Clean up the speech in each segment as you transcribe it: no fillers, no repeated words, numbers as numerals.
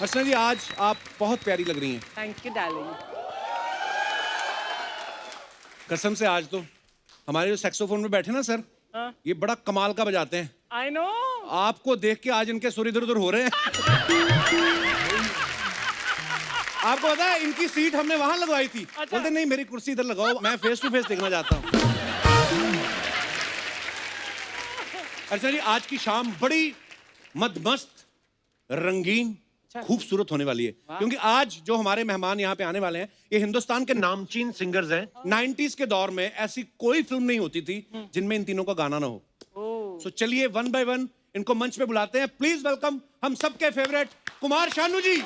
अर्चना जी, आज आप बहुत प्यारी लग रही हैं। Thank you darling. कसम से आज तो हमारे जो सैक्सोफोन में बैठे ना सर, हाँ। ये बड़ा कमाल का बजाते हैं। I know. आपको देख के आज इनके सुर इधर उधर हो रहे हैं। आपको पता है इनकी सीट हमने वहां लगवाई थी। अच्छा। बोलते नहीं, मेरी कुर्सी इधर लगाओ, मैं फेस टू फेस देखना चाहता हूँ। अर्चना जी, आज की शाम बड़ी मदमस्त, रंगीन, खूबसूरत होने वाली है, क्योंकि आज जो हमारे मेहमान यहाँ पे आने वाले हैं, ये हिंदुस्तान के नामचीन सिंगर्स हैं। 90s के दौर में ऐसी कोई फिल्म नहीं होती थी जिनमें इन तीनों का गाना ना हो। सो चलिए वन बाय वन इनको मंच पे बुलाते हैं। प्लीज वेलकम हम सबके फेवरेट कुमार शानू जी।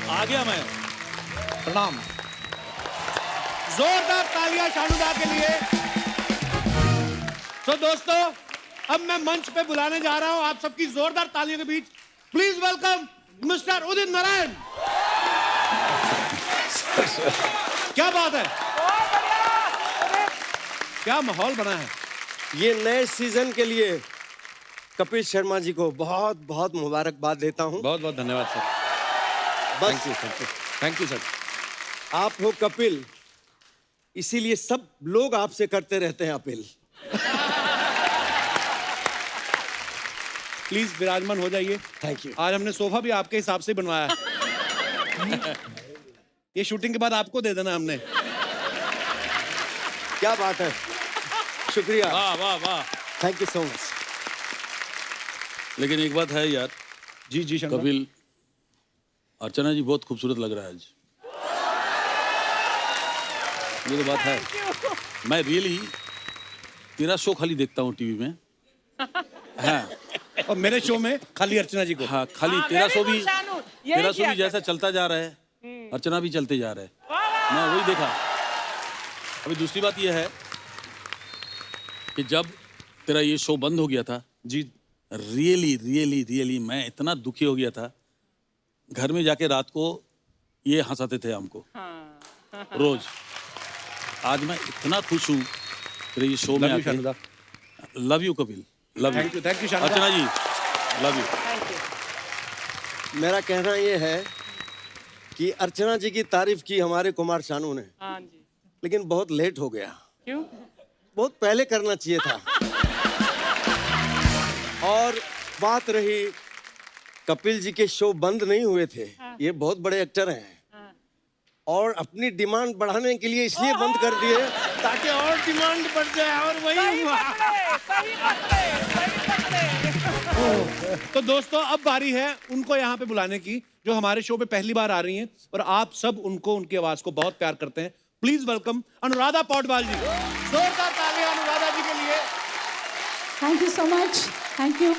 आ गया मैं। प्रणाम। जोरदार तालियां शानूदा के लिए। तो दोस्तों, अब मैं मंच पे बुलाने जा रहा हूं आप सबकी जोरदार तालियों के बीच। Please welcome mister Udit Narayan. क्या बात है, क्या माहौल बना है। ये नए सीजन के लिए कपिल शर्मा जी को बहुत बहुत मुबारकबाद देता हूं। बहुत बहुत धन्यवाद सर। बस थैंक यू सर। आप हो कपिल, इसीलिए सब लोग आपसे करते रहते हैं अपील। प्लीज विराजमान हो जाइए। Thank you. आज हमने सोफा भी आपके हिसाब से बनवाया है। ये शूटिंग के बाद आपको दे देना हमने। क्या बात है, शुक्रिया। वाह वाह वाह। Thank you so much. लेकिन एक बात है यार, जी जी शंकर। कपिल, अर्चना जी बहुत खूबसूरत लग रहा है आज। ये तो बात है। मैं रियली तेरा शो खाली देखता हूँ टीवी में। हाँ और मेरे शो में खाली अर्चना जी को। हाँ, खाली हाँ, तेरा very शो good, भी, शानू। यही तेरा शो किया भी जैसा चलता जा रहा है, अर्चना भी चलते जा रहा है। मैं वही देखा। अभी दूसरी बात यह है कि जब तेरा ये शो बंद हो गया था, जी रियली रियली रियली मैं इतना दुखी हो गया था। घर में जाके रात को ये हंसाते थे हमको रोज। आज मैं इतना खुश हूँ तेरे ये शो में लव यू आके। Shanuda. Love you Kapil, love thank you. You Shanuda. Archana ji, love you. Thank you. मेरा कहना ये है कि अर्चना जी की तारीफ की हमारे कुमार शानू ने, हाँ जी। लेकिन बहुत लेट हो गया। क्यों? बहुत पहले करना चाहिए था। और बात रही कपिल जी के शो बंद नहीं हुए थे, ये बहुत बड़े एक्टर हैं और अपनी डिमांड बढ़ाने के लिए इसलिए बंद कर दिए ताकि और डिमांड बढ़ जाए, और वही हुआ। सही पकड़े। तो दोस्तों, अब बारी है उनको यहाँ पे बुलाने की जो हमारे शो पे पहली बार आ रही हैं और आप सब उनको, उनकी आवाज को बहुत प्यार करते हैं। Please welcome Anuradha Paudwal ji. जोरदार तालियां अनुराधा जी के लिए। Thank you so much. Thank you.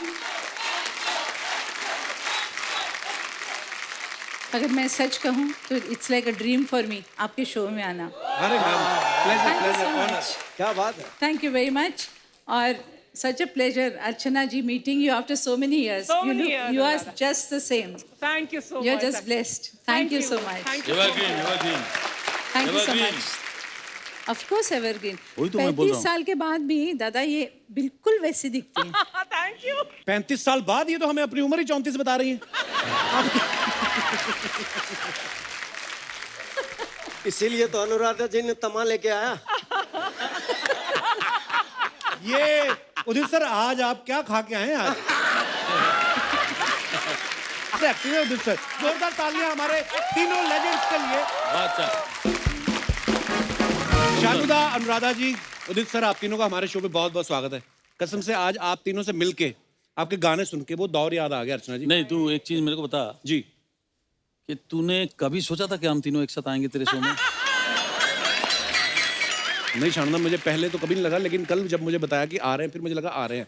अगर मैं सच कहूँ तो it's like a dream for me आपके शो में आना। अरे ma'am, pleasure thank you pleasure so honour. Much. क्या बात है। Thank you very much. और such a pleasure, Archana ji, meeting you after so many years. So many years, You are Radha. just the same. Thank you so You're much. just blessed. Thank you so much. Thank you so much. Evergreen, evergreen. Thank you so Evergreen. much. Of course, evergreen. वही तो मैं बोल 35 रहा हूँ। साल के बाद भी दादा ये बिल्कुल वैसी दिखती है। Thank you. 35 साल बाद ये तो हमें अपनी उम्र ही 34 बता रही हैं। इसीलिए तो अनुराधा जी ने तमा लेके आया। ये उदित सर, आज आप क्या खा के आए हैं आज? एक्टिव है उदित सर। जोरदार तालियां हमारे तीनों लेजेंड्स के लिए। अच्छा, शानूदा, अनुराधा जी, उदित सर, आप तीनों का हमारे शो पे बहुत बहुत स्वागत है। कसम से आज आप तीनों से मिलके, आपके गाने सुन के वो दौर याद आ गया अर्चना जी। नहीं तू एक चीज मेरे को बता जी। कि तूने कभी सोचा था कि हम तीनों एक साथ आएंगे तेरे शो में? नहीं शानूदा, मुझे पहले तो कभी नहीं लगा, लेकिन कल जब मुझे बताया कि आ रहे हैं, फिर मुझे लगा आ रहे हैं।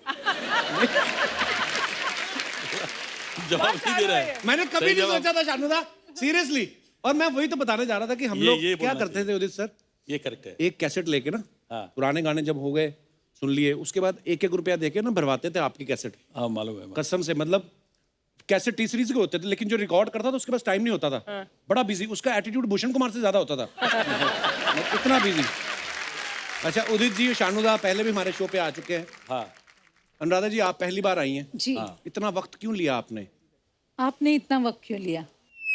जवाब नहीं दे रहा है। मैंने कभी सही नहीं जवाब। सोचा था शानूदा, सीरियसली। और मैं वही तो बताने जा रहा था कि हम लोग ये क्या बोलना करते थे उदित सर। ये करेक्ट है। एक कैसेट लेके ना, हाँ। पुराने गाने जब हो गए सुन लिए, उसके बाद 1-1 रुपया देके ना भरवाते थे आपकी कैसेट। हाँ मालूम है। कसम से, मतलब कैसेट टी सीरीज के होते थे, लेकिन जो रिकॉर्ड करता था उसके पास टाइम नहीं होता था। बड़ा बिजी, उसका एटीट्यूड भूषण कुमार से ज्यादा होता था। इतना बिजी। अच्छा उदित जी, शानूदा पहले भी हमारे शो पे आ चुके हैं। हाँ अनुराधा जी, आप पहली बार आई हैं, जी इतना वक्त क्यों लिया आपने? आपने इतना वक्त क्यों लिया?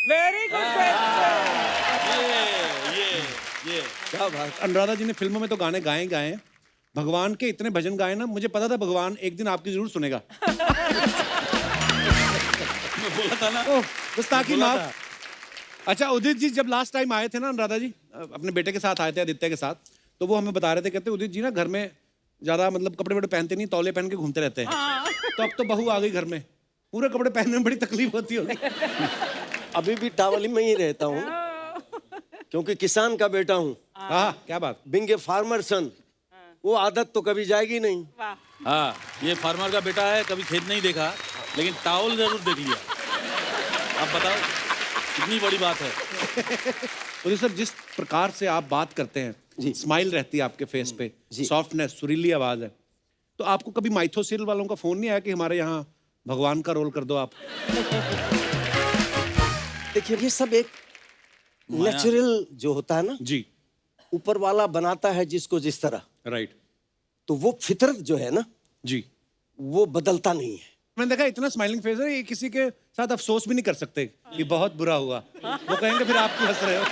Very good question. ये क्या बात। अनुराधा जी ने फिल्मों में तो गाने गाए ही गाए हैं, भगवान के इतने भजन गाए ना, मुझे पता था भगवान एक दिन आपकी जरूर सुनेगा। मैं बोला था ना। ओह, गुस्ताखी बोला माफ। अच्छा, उदित जी जब लास्ट टाइम आए थे ना अनुराधा जी, अपने बेटे के साथ आए थे, आदित्य के साथ, तो वो हमें बता रहे थे, कहते उदित जी ना घर में ज्यादा मतलब कपड़े वपड़े पहनते नहीं, तौले पहन के घूमते रहते हैं। तो अब तो बहू आ गई घर में, पूरे कपड़े पहनने में बड़ी तकलीफ होती होगी। अभी भी टावली में ही रहता हूँ, क्योंकि किसान का बेटा हूँ, हाँ, क्या बात। बिंग ए फार्मर सन। वो आदत तो कभी जाएगी नहीं। वाह। हाँ, ये फार्मर का बेटा है, कभी खेत नहीं देखा, लेकिन टावल जरूर देख लिया। आप बताओ, कितनी बड़ी बात है। उदित सर, जिस प्रकार से आप बात करते हैं, स्माइल रहती है आपके फेस पे, सॉफ्टनेस, सुरीली आवाज है, तो आपको कभी माइथोसिल वालों का फोन नहीं आया कि हमारे यहाँ भगवान का रोल कर दो आप? देखिए, ये सब एक नेचुरल जो होता है ना, जी, ऊपर वाला बनाता है जिसको जिस तरह, राइट, तो वो फितरत जो है ना, जी। वो बदलता नहीं है। मैंने देखा इतना स्माइलिंग फेस है, ये किसी के साथ अफसोस भी नहीं कर सकते कि बहुत बुरा हुआ, वो कहेंगे फिर आप क्यों हंस रहे हो।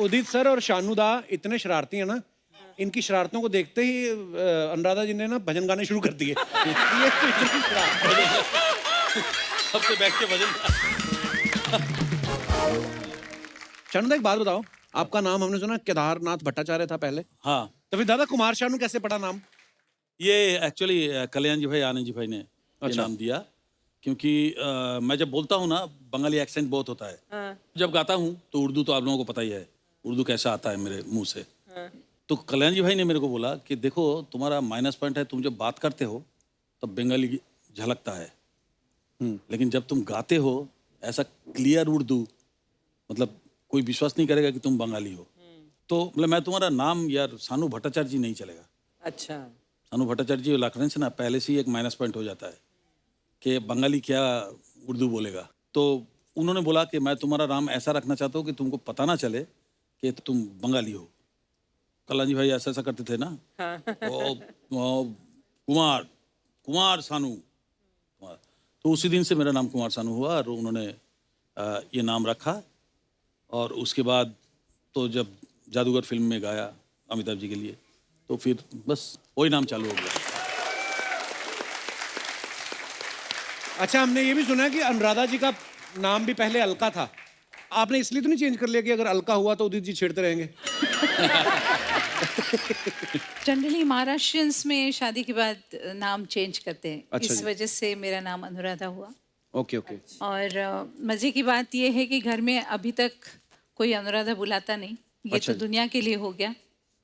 उदित सर और शानुदा इतने शरारती हैं ना, इनकी शरारतों को देखते ही अनुराधा जी ने ना भजन गाने शुरू कर दिए। ये तो इतनी शरारत। सबसे बैठ के भजन। शानुदा, एक बात बताओ, आपका नाम हमने सुना केदारनाथ भट्टाचार्य था पहले, हाँ, तो फिर दादा कुमार शानू कैसे पड़ा नाम? ये एक्चुअली कल्याण जी भाई, आनंद जी भाई ने ये नाम दिया, क्योंकि मैं जब बोलता हूँ ना, बंगाली एक्सेंट बहुत होता है। जब गाता हूँ तो उर्दू तो आप लोगों को पता ही है, उर्दू कैसा आता है मेरे मुंह से। तो कल्याण जी भाई ने मेरे को बोला कि देखो, तुम्हारा माइनस पॉइंट है, तुम जब बात करते हो तब बंगाली झलकता है, लेकिन जब तुम गाते हो ऐसा क्लियर उर्दू, मतलब कोई विश्वास नहीं करेगा कि तुम बंगाली हो। तो मतलब मैं तुम्हारा नाम यार सानू भट्टाचार्य जी नहीं चलेगा। अच्छा। सानू भट्टाचार्य जी लखनऊ से ना, पहले से ही एक माइनस पॉइंट हो जाता है कि बंगाली क्या उर्दू बोलेगा। तो उन्होंने बोला कि मैं तुम्हारा नाम ऐसा रखना चाहता हूँ कि तुमको पता ना चले कि तुम बंगाली हो। कल्याण जी भाई ऐसा ऐसा करते थे ना, कुमार कुमार सानू कुमार। तो उसी दिन से मेरा नाम कुमार सानू हुआ और उन्होंने ये नाम रखा। और उसके बाद तो जब जादूगर फिल्म में गाया अमिताभ जी के लिए, तो फिर बस वही नाम चालू हो गया। अच्छा, हमने ये भी सुना है कि अनुराधा जी का नाम भी पहले अलका था, आपने इसलिए तो नहीं चेंज कर लिया कि अगर अलका हुआ तो उदित जी छेड़ते रहेंगे? जनरली महाराष्ट्रियंस में शादी के बाद नाम चेंज करते हैं। अच्छा इस जी। वजह से मेरा नाम अनुराधा हुआ। Okay okay. और मजे की बात यह है कि घर में अभी तक कोई अनुराधा बुलाता नहीं, ये अच्छा तो जी। दुनिया के लिए हो गया।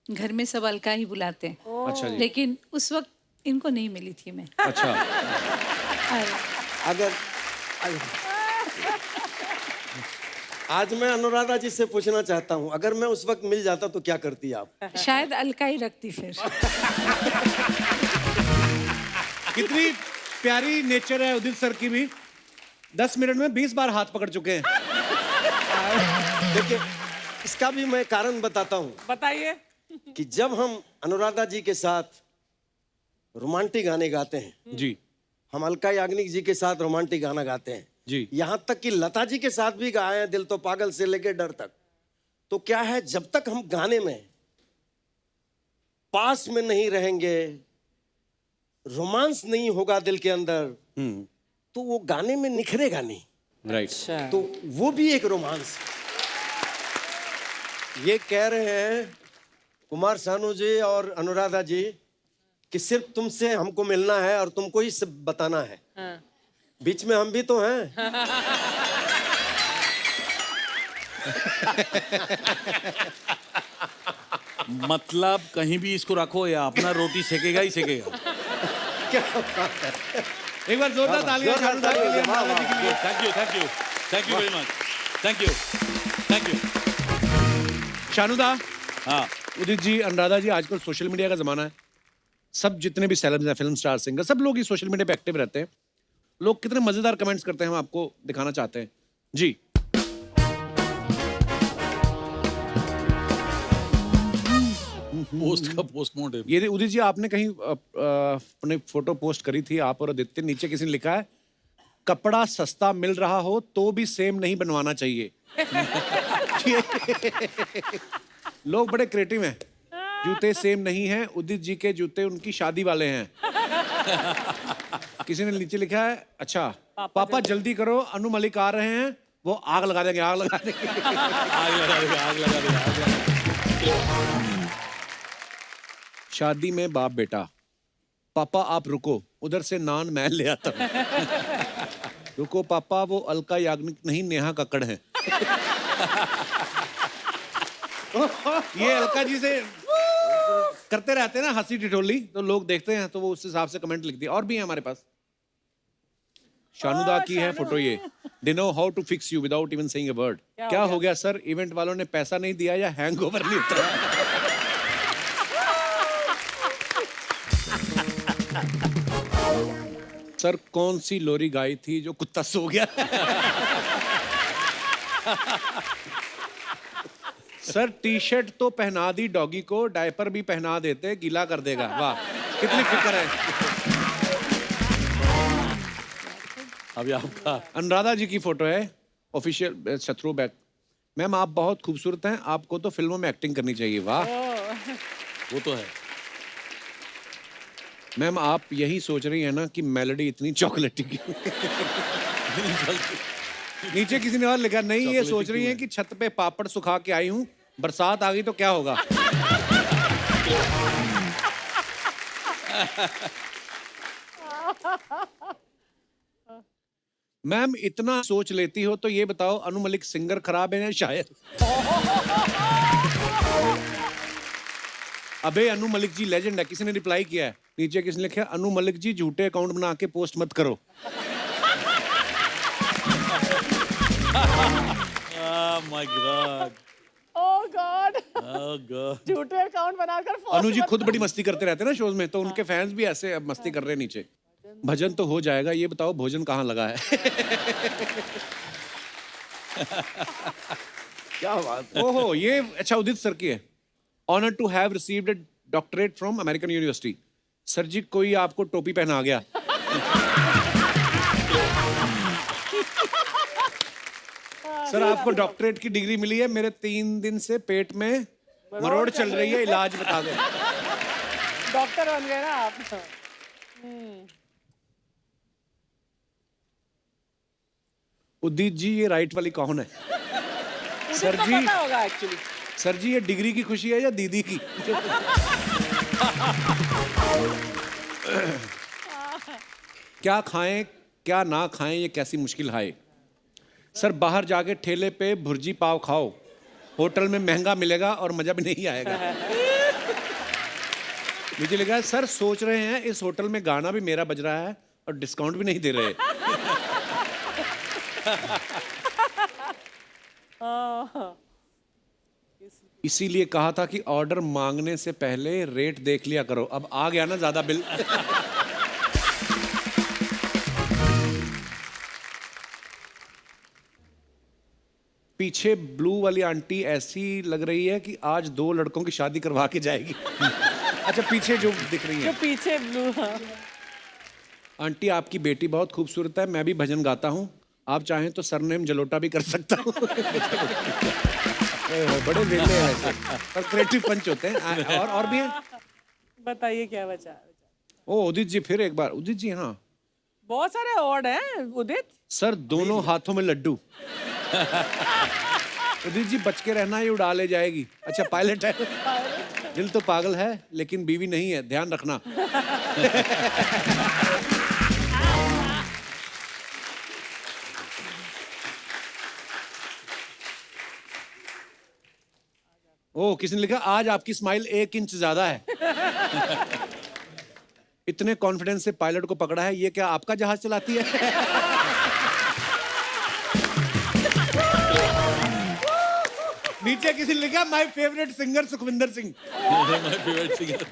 घर में सब अलका ही बुलाते हैं, अच्छा जी। लेकिन उस वक्त इनको नहीं मिली थी मैं। अच्छा, और अगर आज मैं अनुराधा जी से पूछना चाहता हूँ, अगर मैं उस वक्त मिल जाता तो क्या करती आप? शायद अलका ही रखती फिर। कितनी प्यारी नेचर है उदित सर की भी, 10 मिनट में 20 बार हाथ पकड़ चुके हैं। देखिए, इसका भी मैं कारण बताता हूँ बताइए। कि जब हम अनुराधा जी के साथ रोमांटिक गाने गाते हैं, जी हम अलका याग्निक जी के साथ रोमांटिक गाना गाते हैं, जी, यहाँ तक कि लता जी के साथ भी गाए हैं, दिल तो पागल से लेके डर तक। तो क्या है, जब तक हम गाने में पास में नहीं रहेंगे, रोमांस नहीं होगा दिल के अंदर, तो वो गाने में निखरेगा नहीं। राइट। अच्छा। तो वो भी एक रोमांस। ये कह रहे हैं कुमार सानू जी और अनुराधा जी कि सिर्फ तुमसे हमको मिलना है और तुमको ही सब बताना है। हाँ। बीच में हम भी तो हैं। मतलब कहीं भी इसको रखो या अपना रोटी सेकेगा ही सेकेगा। एक बार जोरदार तालियां शानुदा के लिए, अनुराधा जी के लिए। Thank you thank you thank you very much, thank you thank you. Shanuda, हाँ, उदित जी, अनुराधा जी, आजकल सोशल मीडिया का जमाना है, सब जितने भी सेलेब्स हैं, फिल्म स्टार, सिंगर, सब लोग ही सोशल मीडिया पे एक्टिव रहते हैं। लोग कितने मजेदार कमेंट्स करते हैं, हम आपको दिखाना चाहते हैं जी। पोस्ट का पोस्टमार्टम। ये उदित जी आपने कहीं अपने फोटो पोस्ट करी थी, आप और आदित्य, नीचे किसी ने लिखा है कपड़ा सस्ता मिल रहा हो तो भी सेम नहीं बनवाना चाहिए। लोग बड़े क्रिएटिव हैं। जूते सेम नहीं हैं, उदित जी के जूते उनकी शादी वाले हैं। किसी ने नीचे लिखा है अच्छा पापा जल्दी करो, अनु मलिक आ रहे हैं, वो आग लगा देंगे, आग लगा देंगे। आग लगा देगा, आग लगा देगा, आग लगा देगा। शादी में बाप बेटा, पापा आप रुको, उधर से नान मैं ले आता हूं। रुको पापा, वो अलका याग्निक नहीं नेहा कक्कड़ है। ये अलका जी से करते रहते हैं ना हंसी ठिठोली, तो लोग देखते हैं तो वो उस हिसाब से कमेंट लिखती है। और भी है हमारे पास। शानुदा की है फोटो ये। They know how to fix you without even saying a word। क्या हो गया सर, इवेंट वालों ने पैसा नहीं दिया या हैंगओवर नहीं उतरा? सर कौन सी लोरी गाई थी जो कुत्ता सो गया? सर टी शर्ट तो पहना दी डॉगी को, डायपर भी पहना देते, गीला कर देगा। वाह कितनी फिक्र है। अभी आपका अनुराधा जी की फोटो है, ऑफिशियल शत्रु बैक। मैम आप बहुत खूबसूरत हैं, आपको तो फिल्मों में एक्टिंग करनी चाहिए। वाह वो तो है। मैम आप यही सोच रही हैं ना कि मेलोडी इतनी चॉकलेटी क्यों? नीचे किसी ने और लिखा नहीं, ये सोच रही हैं कि छत पे पापड़ सुखा के आई हूँ, बरसात आ गई तो क्या होगा? मैम इतना सोच लेती हो तो ये बताओ अनु मलिक सिंगर खराब है या शायर? अबे अनु मलिक जी लेजेंड है। किसी ने रिप्लाई किया है, नीचे किसी ने लिखा है अनु मलिक जी झूठे अकाउंट बना के पोस्ट मत करो। My God, oh God, oh God. झूठे अकाउंट बनाकर अनु जी खुद बड़ी मस्ती करते रहते हैं ना शोज में, तो उनके फैंस भी ऐसे अब मस्ती कर रहे हैं नीचे। भजन तो हो जाएगा, ये बताओ भोजन कहाँ लगा है? क्या बात। ओहो ये अच्छा उदित सर की है। Honour to have received a doctorate from American university. Sir ji कोई आपको टोपी पहना गया। सर आपको डॉक्टरेट की डिग्री मिली है, मेरे 3 दिन से पेट में मरोड़ चल रही है, इलाज बता दो। डॉक्टर बन गए ना आप। उदित जी ये राइट वाली कौन है? सर मुझे तो जी पता होगा एक्चुअली। सर जी ये डिग्री की खुशी है या दीदी की? क्या खाएं क्या ना खाएं ये कैसी मुश्किल है। सर बाहर जाके ठेले पे भुर्जी पाव खाओ, होटल में महंगा मिलेगा और मजा भी नहीं आएगा। मुझे लगा सर सोच रहे हैं इस होटल में गाना भी मेरा बज रहा है और डिस्काउंट भी नहीं दे रहे। इसीलिए कहा था कि ऑर्डर मांगने से पहले रेट देख लिया करो। अब आ गया ना ज्यादा बिल। पीछे ब्लू वाली आंटी ऐसी लग रही है कि आज 2 लड़कों की शादी करवा के जाएगी। अच्छा पीछे जो दिख रही जो है पीछे ब्लू। आंटी आपकी बेटी बहुत खूबसूरत है, मैं भी भजन गाता हूँ, आप चाहें तो सरनेम जलोटा भी कर सकता हूँ। बड़े वेले हैं ऐसे, पर क्रिएटिव पंच होते हैं। और भी हैं। बताइए क्या बचा। ओ उदित जी फिर एक बार। उदित जी हाँ बहुत सारे अवार्ड हैं उदित। सर दोनों हाथों में लड्डू। उदित जी बच के रहना, ये उड़ा ले जाएगी। अच्छा पायलट है। दिल तो पागल है लेकिन बीवी नहीं है, ध्यान रखना। ओ किसी ने लिखा आज आपकी स्माइल 1 इंच ज्यादा है। इतने कॉन्फिडेंस से पायलट को पकड़ा है, ये क्या आपका जहाज चलाती है? नीचे किसी ने लिखा my favourite singer Sukhwinder Singh. My favourite singer,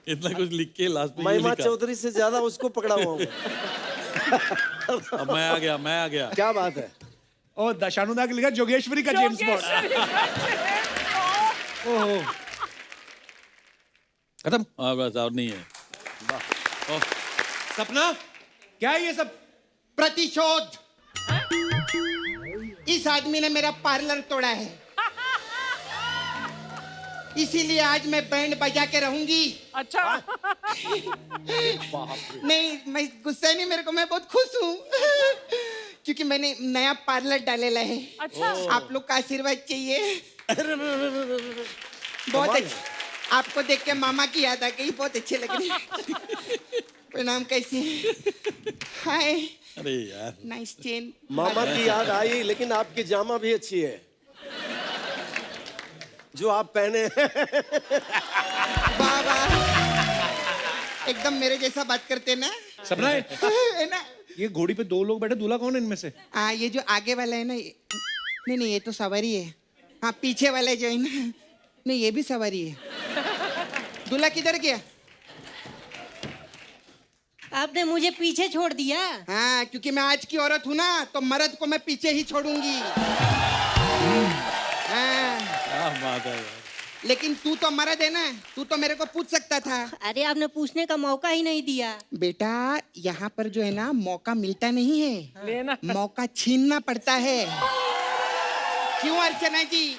इतना कुछ लिख के लास्ट में ये महिमा लिखा। चौधरी से ज्यादा उसको पकड़ा हुआ हूँ। अब मैं आ गया, मैं आ गया। क्या बात है। ओ दशानुदा के लिखा जोगेश्वरी का जेम्स बॉन्ड। ओहो खत्म। हाँ बस और नहीं है। सपना क्या है ये सब? प्रतिशोध। इस आदमी ने मेरा पार्लर तोड़ा है, इसीलिए आज मैं बैंड बजा के रहूंगी। अच्छा। नहीं, मैं गुस्सा नहीं, मेरे को, मैं बहुत खुश हूँ क्योंकि मैंने नया पार्लर डालेला है। अच्छा। आप लोग का आशीर्वाद चाहिए। बहुत अच्छे। आपको देख के मामा की याद आ गई, बहुत अच्छे लग रहे हैं। प्रणाम, कैसे हैं? हाय, अरे यार नाइस चेन। मामा की याद आई, लेकिन आपकी जामा भी अच्छी है जो आप पहने हैं। वाह वाह, एकदम मेरे जैसा बात करते ना। सपना है है ना? ये घोड़ी पे 2 लोग बैठे, दूल्हा कौन है इनमें से? ये जो आगे वाला है ना, नहीं नहीं, ये तो सवारी है। हाँ, पीछे वाला जो है ना, नहीं ये भी सवारी है। दूल्हा किधर गया? आपने मुझे पीछे छोड़ दिया। हाँ, क्योंकि मैं आज की औरत हूँ ना, तो मर्द को मैं पीछे ही छोड़ूंगी। हाँ, क्या बात है यार। लेकिन तू तो मर्द है ना, तू तो मेरे को पूछ सकता था। अरे आपने पूछने का मौका ही नहीं दिया। बेटा, यहाँ पर जो है ना, मौका मिलता नहीं है, लेना। मौका छीनना पड़ता है। क्यों अर्चना जी?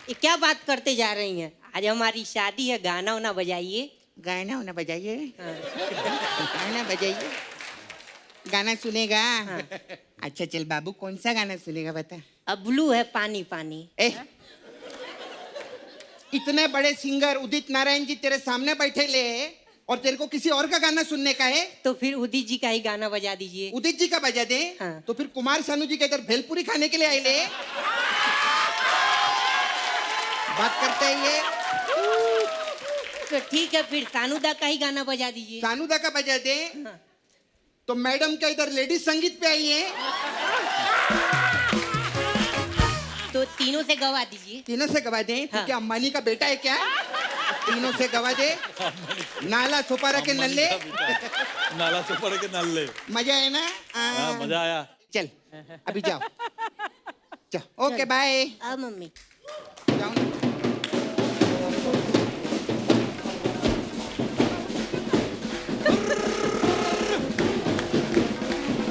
ये क्या बात करते जा रही हैं? आज हमारी शादी है, गाना वाना बजाइए। गाना होना बजाइए। गाना बजाइए। गाना सुनेगा? अच्छा चल बाबू, कौन सा गाना सुनेगा बता। अब ब्लू है पानी पानी। ए, इतने बड़े सिंगर उदित नारायण जी तेरे सामने बैठे ले, और तेरे को किसी और का गाना सुनने का है? तो फिर उदित जी का ही गाना बजा दीजिए। उदित जी का बजा दे। हाँ। तो फिर कुमार सानू जी के इधर भेलपुरी खाने के लिए आए ले। बात करते हैं ये। तो ठीक है, फिर सानुदा का ही गाना बजा दीजिए। सानूदा का बजा दे। हाँ। तो मैडम क्या इधर लेडीज संगीत पे आई है? तो तीनों से गवा दीजिए। तीनों से गवा दे। तू हाँ। क्या अंबानी का बेटा है क्या? तीनों से गवा दे। नाला सुपारा के नल्ले। नाला से पड़ के नल्ले। मजा है ना? हाँ मजा आया। चल अभी जाओ। चल, ओके बाय। अब मम्मी जाओ ना।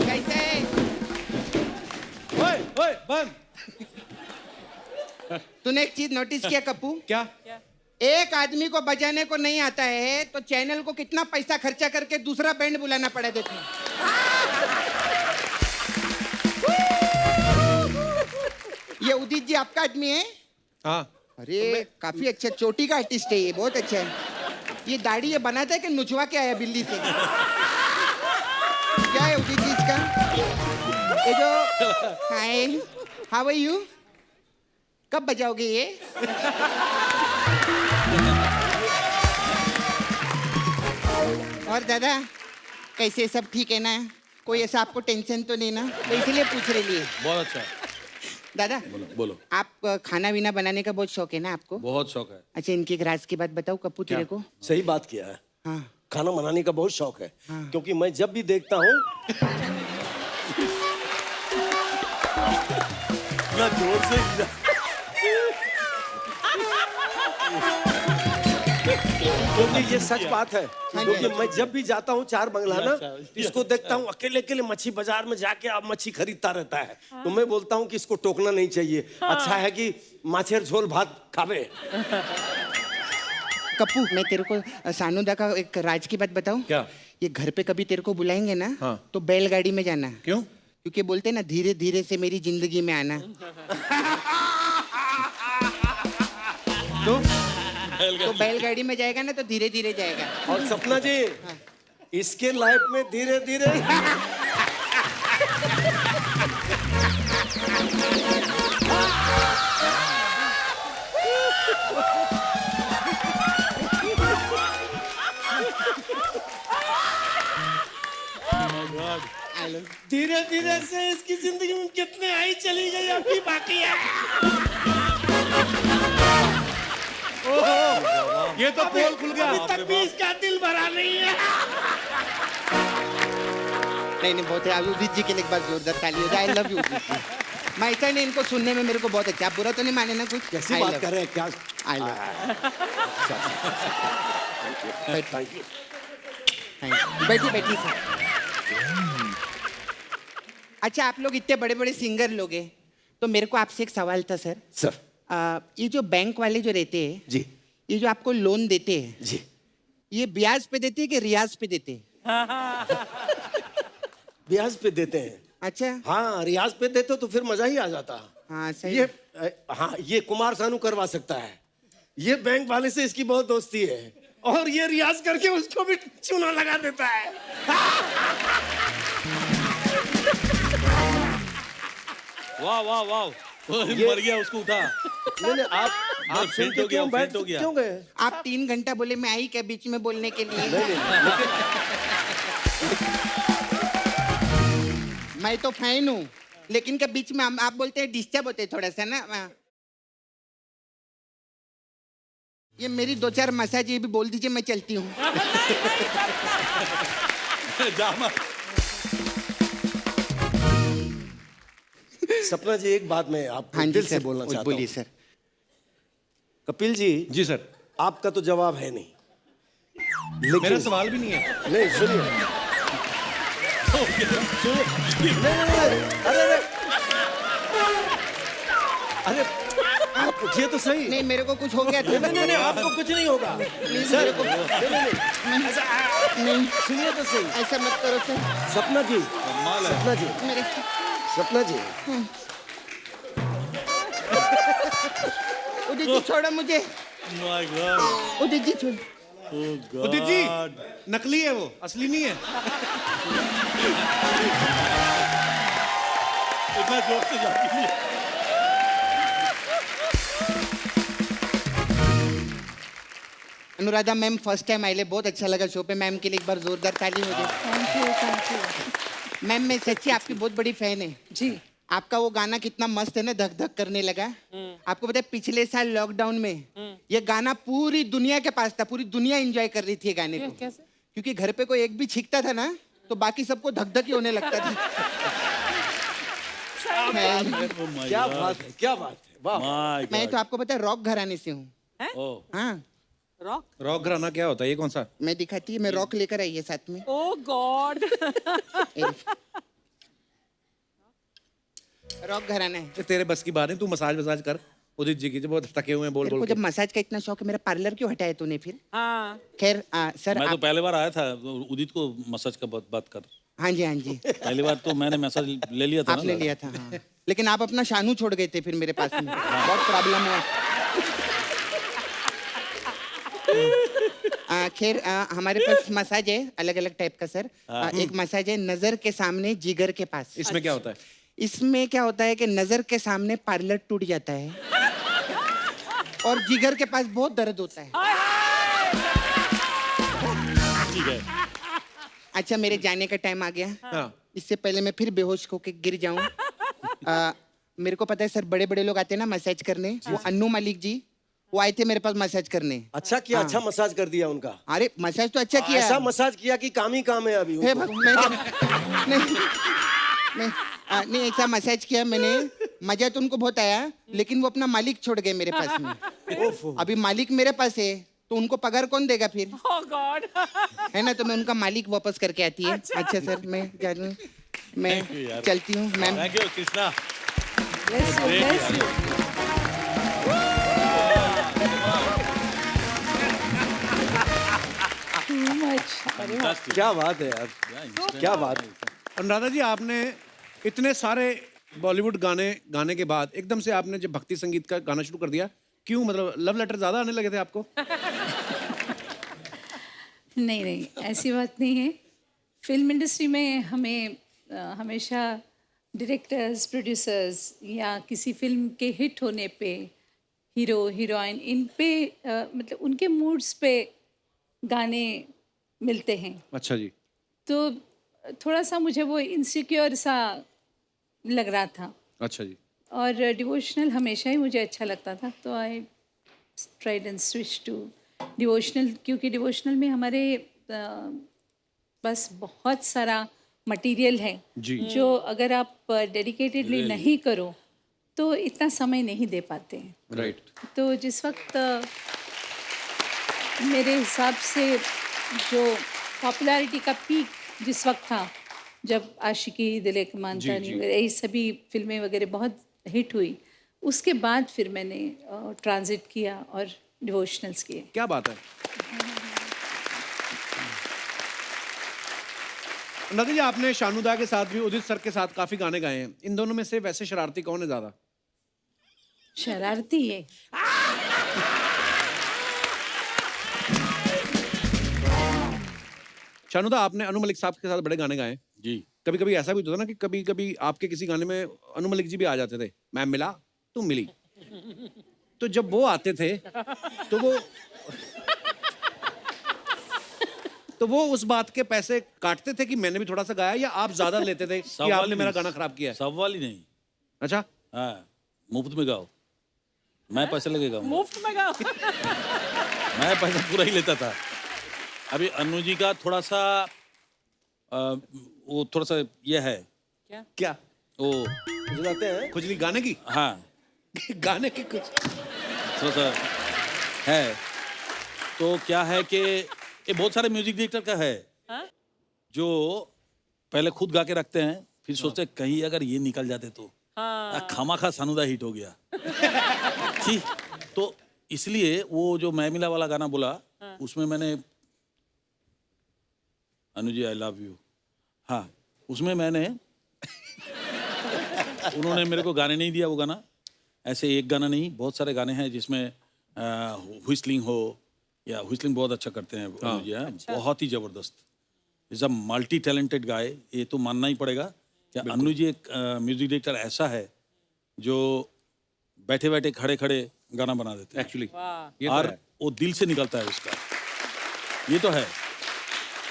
कैसे? ओए ओए बंद। तूने एक चीज नोटिस किया कप्पू? क्या? एक आदमी को बजाने को नहीं आता है तो चैनल को कितना पैसा खर्चा करके दूसरा बैंड बुलाना पड़ा देखो। ये उदित जी आपका आदमी है? हाँ। अरे काफी अच्छा, चोटी का आर्टिस्ट है ये, बहुत अच्छा है। ये दाढ़ी ये बनाता है कि नुचवा के आया बिल्ली से? क्या है उदित जी इसका? ये जो, हाय, हाउ आर यू? कब बजाओगे ये? और दादा कैसे, सब ठीक है ना? कोई ऐसा आपको टेंशन तो नहीं ना? तो इसलिए पूछ रही है। बहुत अच्छा। दादा बोलो बोलो। आप खाना वीना बनाने का बहुत शौक है ना आपको? बहुत शौक है। अच्छा, इनकी एक राज की बात बताऊं कप्पू तेरे को? सही बात किया है। हाँ। खाना बनाने का बहुत शौक है। क्योंकि मैं जब भी देखता हूँ इतना जोर से क्योंकि ये सच बात है। हाँ जी। क्योंकि मैं जब भी जाता हूँ चार बंगला ना, अच्छा, इसको देखता हूँ अकेले अकेले मच्छी बाजार में जाके आप मच्छी खरीदता रहता है। तो मैं बोलता हूँ कि इसको टोकना नहीं चाहिए। अच्छा है कि माछेर झोल भात खावे। कप्पू, मैं तेरे को सानुदा का एक राज की बात बताऊं? क्या? ये घर पे कभी तेरे को बुलाएंगे ना, हाँ। तो बैलगाड़ी में जाना। क्यों? क्योंकि बोलते ना, धीरे धीरे से मेरी जिंदगी में आना। तो तो बैलगाड़ी में जाएगा ना तो धीरे धीरे जाएगा। और सपना जी, इसके लाइफ में धीरे धीरे धीरे धीरे से इसकी जिंदगी में कितने आई चली गई, अभी बाकी है। ये तो पोल खुल गया। अभी तक भी इसका दिल भरा नहीं है। नहीं नहीं, बहुत है। उदित जी के लिए एक बार जोरदार ताली हो जाए। I love you Udit ji. मैं ऐसा नहीं, इनको सुनने में मेरे को बहुत अच्छा, आप बुरा तो नहीं माने ना कुछ? कैसी I बात love- कर रहे हैं क्या? I love- thank you. बैठिए बैठिए सर। अच्छा, आप लोग इतने बड़े बड़े सिंगर लोग हैं, तो मेरे को आपसे एक सवाल था सर। सर ये जो बैंक वाले जो रहते हैं, जी ये जो आपको लोन देते हैं, जी, ये ब्याज पे देते हैं कि रियाज पे देते हैं? ब्याज पे देते हैं। अच्छा, हाँ, रियाज पे देते तो फिर मजा ही आ जाता। हाँ सही। ये हाँ, ये कुमार सानू करवा सकता है। ये बैंक वाले से इसकी बहुत दोस्ती है, और ये रियाज करके उसको भी चूना लगा देता है। वाह वाह वाह, मर गया, उसको उठा। नहीं नहीं, आप सुन फेंट के हो गया, क्यों बैठ फेंट हो गया। क्यों गए? आप 3 घंटा बोले, मैं आई क्या बीच में बोलने के लिए? मैं तो फैन हूँ, लेकिन क्या बीच में आप बोलते हैं डिस्टर्ब होते हैं थोड़ा सा ना। ये मेरी 2-4 मसाज ये भी बोल दीजिए, मैं चलती हूँ। जामा। सपना जी, एक बात मैं आपको हाँ जी दिल से सर, बोलना चाहता बोलिए हूँ। सर। कपिल जी, जी सर, आपका तो जवाब है नहीं, मेरा लेकिन सवाल भी नहीं है। नहीं, सुनिए सुनिए, नहीं नहीं नहीं, अरे अरे आप उठिए तो सही। नहीं, मेरे को कुछ हो गया था। नहीं नहीं नहीं, आपको कुछ नहीं होगा सर। नहीं नहीं, नहीं, सुनिए तो सही। ऐसा मत करो सर। सपना जी, कमाल है। सपना जी, मेरे सपना जी, उदित जी छोड़ो मुझे, माय गॉड, उदित जी छोड़ो। ओह गॉड। उदित जी, नकली है वो, असली नहीं है। इतना जोर से जाती है। अनुराधा मैम फर्स्ट टाइम आइले, बहुत अच्छा लगा शो पे। मैम के लिए एक बार जोरदार ताली हो जाए। Thank you, thank you. Ma'am, मैं सच्ची आपकी बहुत बड़ी फैन है। जी, आपका वो गाना कितना मस्त है ना, धक धक करने लगा। आपको पता है पिछले साल लॉकडाउन में ये गाना पूरी दुनिया के पास था, पूरी दुनिया एंजॉय कर रही थी ये गाने को। कैसे? क्योंकि घर पे कोई एक भी छींकता था ना, तो बाकी सबको धक धक ही होने लगता था। क्या बात है, क्या बात है, वाह। माय मैं तो गॉड। आपको पता है रॉक घराने से हूँ। ओह, हाँ, रॉक? रॉक घराना क्या होता है, ये कौन सा? मैं दिखाती है, मैं रॉक लेकर आई है साथ में। ओ गॉड। रॉक घराना है। ये तेरे बस की बात है, तू मसाज वसाज कर उदित जी की, जो बहुत थके हुए हैं बोल तेरे बोल को के। जब मसाज का इतना शौक है, मेरा पार्लर क्यों हटाया तूने फिर? हाँ, खैर सर मैं तो आप, पहले बार आया था, उदित को मसाज का बात कर। हाँ जी हाँ जी, पहली बार तो मैंने मसाज ले लिया था ना। आपने लिया था हाँ। लेकिन आप अपना शानू छोड़ गए थे फिर मेरे पास में, बहुत प्रॉब्लम है। खैर हमारे पास मसाज है अलग अलग टाइप का सर। एक मसाज है नजर के सामने जिगर के पास। इसमें क्या होता है? इसमें क्या होता है कि नजर के सामने पार्लर टूट जाता है और जिगर के पास बहुत दर्द होता है। ठीक है। अच्छा, मेरे जाने का टाइम आ गया। हाँ। इससे पहले मैं फिर बेहोश होके गिर जाऊं। मेरे को पता है सर, बड़े बड़े लोग आते हैं ना मसाज करने। वो अन्नू मलिक जी, वो आए थे मेरे पास मसाज करने। अच्छा किया, अच्छा मसाज कर दिया उनका। अरे मसाज तो अच्छा किया। ऐसा मसाज किया कि काम ही काम है अभी हे उनको। नहीं, ऐसा मसाज किया मैंने, मजा तो उनको बहुत आया, लेकिन वो अपना मालिक छोड़ गए मेरे पास में। ओफो। अभी मालिक मेरे पास है, तो उनको पगार कौन देगा फिर? ओ गॉड। है ना, तो मैं उनका मालिक वापस करके आती है। अच्छा सर, मैं जा रही हूँ, मैं Thank you, यार। चलती हूँ ma'am. Thank you Krishna. bless you, Great, bless यार। you. Too much. Fantastic. क्या बात है यार, क्या बात है। अनुराधा जी, आपने इतने सारे बॉलीवुड गाने गाने के बाद एकदम से आपने जब भक्ति संगीत का गाना शुरू कर दिया, क्यों? मतलब लव लेटर ज्यादा आने लगे थे आपको? नहीं नहीं, ऐसी बात नहीं है। फिल्म इंडस्ट्री में हमें हमेशा डायरेक्टर्स, प्रोड्यूसर्स या किसी फिल्म के हिट होने पे हीरो हीरोइन इन पे मतलब उनके मूड्स पे गाने मिलते हैं। अच्छा जी। तो थोड़ा सा मुझे वो इनसिक्योर सा लग रहा था। अच्छा जी। और डिवोशनल हमेशा ही मुझे अच्छा लगता था, तो I tried and switch to devotional, क्योंकि डिवोशनल में हमारे बस बहुत सारा मटेरियल है जी। जो अगर आप डेडिकेटेडली नहीं करो तो इतना समय नहीं दे पाते हैं। राइट। तो जिस वक्त मेरे हिसाब से जो पॉपुलैरिटी का पीक जिस वक्त था, जब आशिकी, दिल एक मानतानी जी। वगैरह ये सभी फिल्में वगैरह बहुत हिट हुई, उसके बाद फिर मैंने ट्रांजिट किया और डिवोशनल्स किए। क्या बात है। नदी जी, आपने शानुदा के साथ भी, उदित सर के साथ काफी गाने गाए हैं। इन दोनों में से वैसे शरारती कौन है ज्यादा? शरारती है। शानुदा, आपने अनु मलिक साहब के साथ बड़े गाने गाए हैं। जी। कभी कभी ऐसा भी होता था ना कि कभी कभी आपके किसी गाने में अनु मलिक जी भी आ जाते थे। मैं मिला, तुम मिली। तो जब वो आते थे तो वो उस बात के पैसे काटते थे कि मैंने भी थोड़ा सा गाया, या आप ज्यादा लेते थे कि आपने मेरा गाना खराब किया है? सवाल ही नहीं। अच्छा। हाँ, मुफ्त में गाओ, मैं पैसे लगेगा। मुफ्त में गाओ। मैं पैसा पूरा ही लेता था। अभी अनु जी का थोड़ा सा वो थोड़ा सा ये है, क्या? वो बुझाते हैं। खुजली गाने की? हाँ गाने की कुछ थोड़ा सा है। तो क्या है कि ये बहुत सारे म्यूजिक डायरेक्टर का है हाँ? जो पहले खुद गा के रखते हैं, फिर सोचते हैं कहीं अगर ये निकल जाते तो हाँ। खामाखा सानुदा हिट हो गया। ठीक, तो इसलिए वो जो मैं मिला वाला गाना बोला, उसमें मैंने Anu ji I love you, हाँ उसमें मैंने उन्होंने मेरे को गाने नहीं दिया वो गाना। ऐसे एक गाना नहीं, बहुत सारे गाने हैं जिसमें व्हिस्लिंग हो, या व्हिस्लिंग बहुत अच्छा करते हैं अनु जी। हाँ, बहुत ही जबरदस्त। Is a multi talented guy, ये तो मानना ही पड़ेगा कि अनु जी एक म्यूजिक डायरेक्टर ऐसा है जो बैठे बैठे खड़े खड़े गाना बना देते हैं एक्चुअली। वाह। ये तो और है। वो दिल से निकलता है उसका, ये तो है।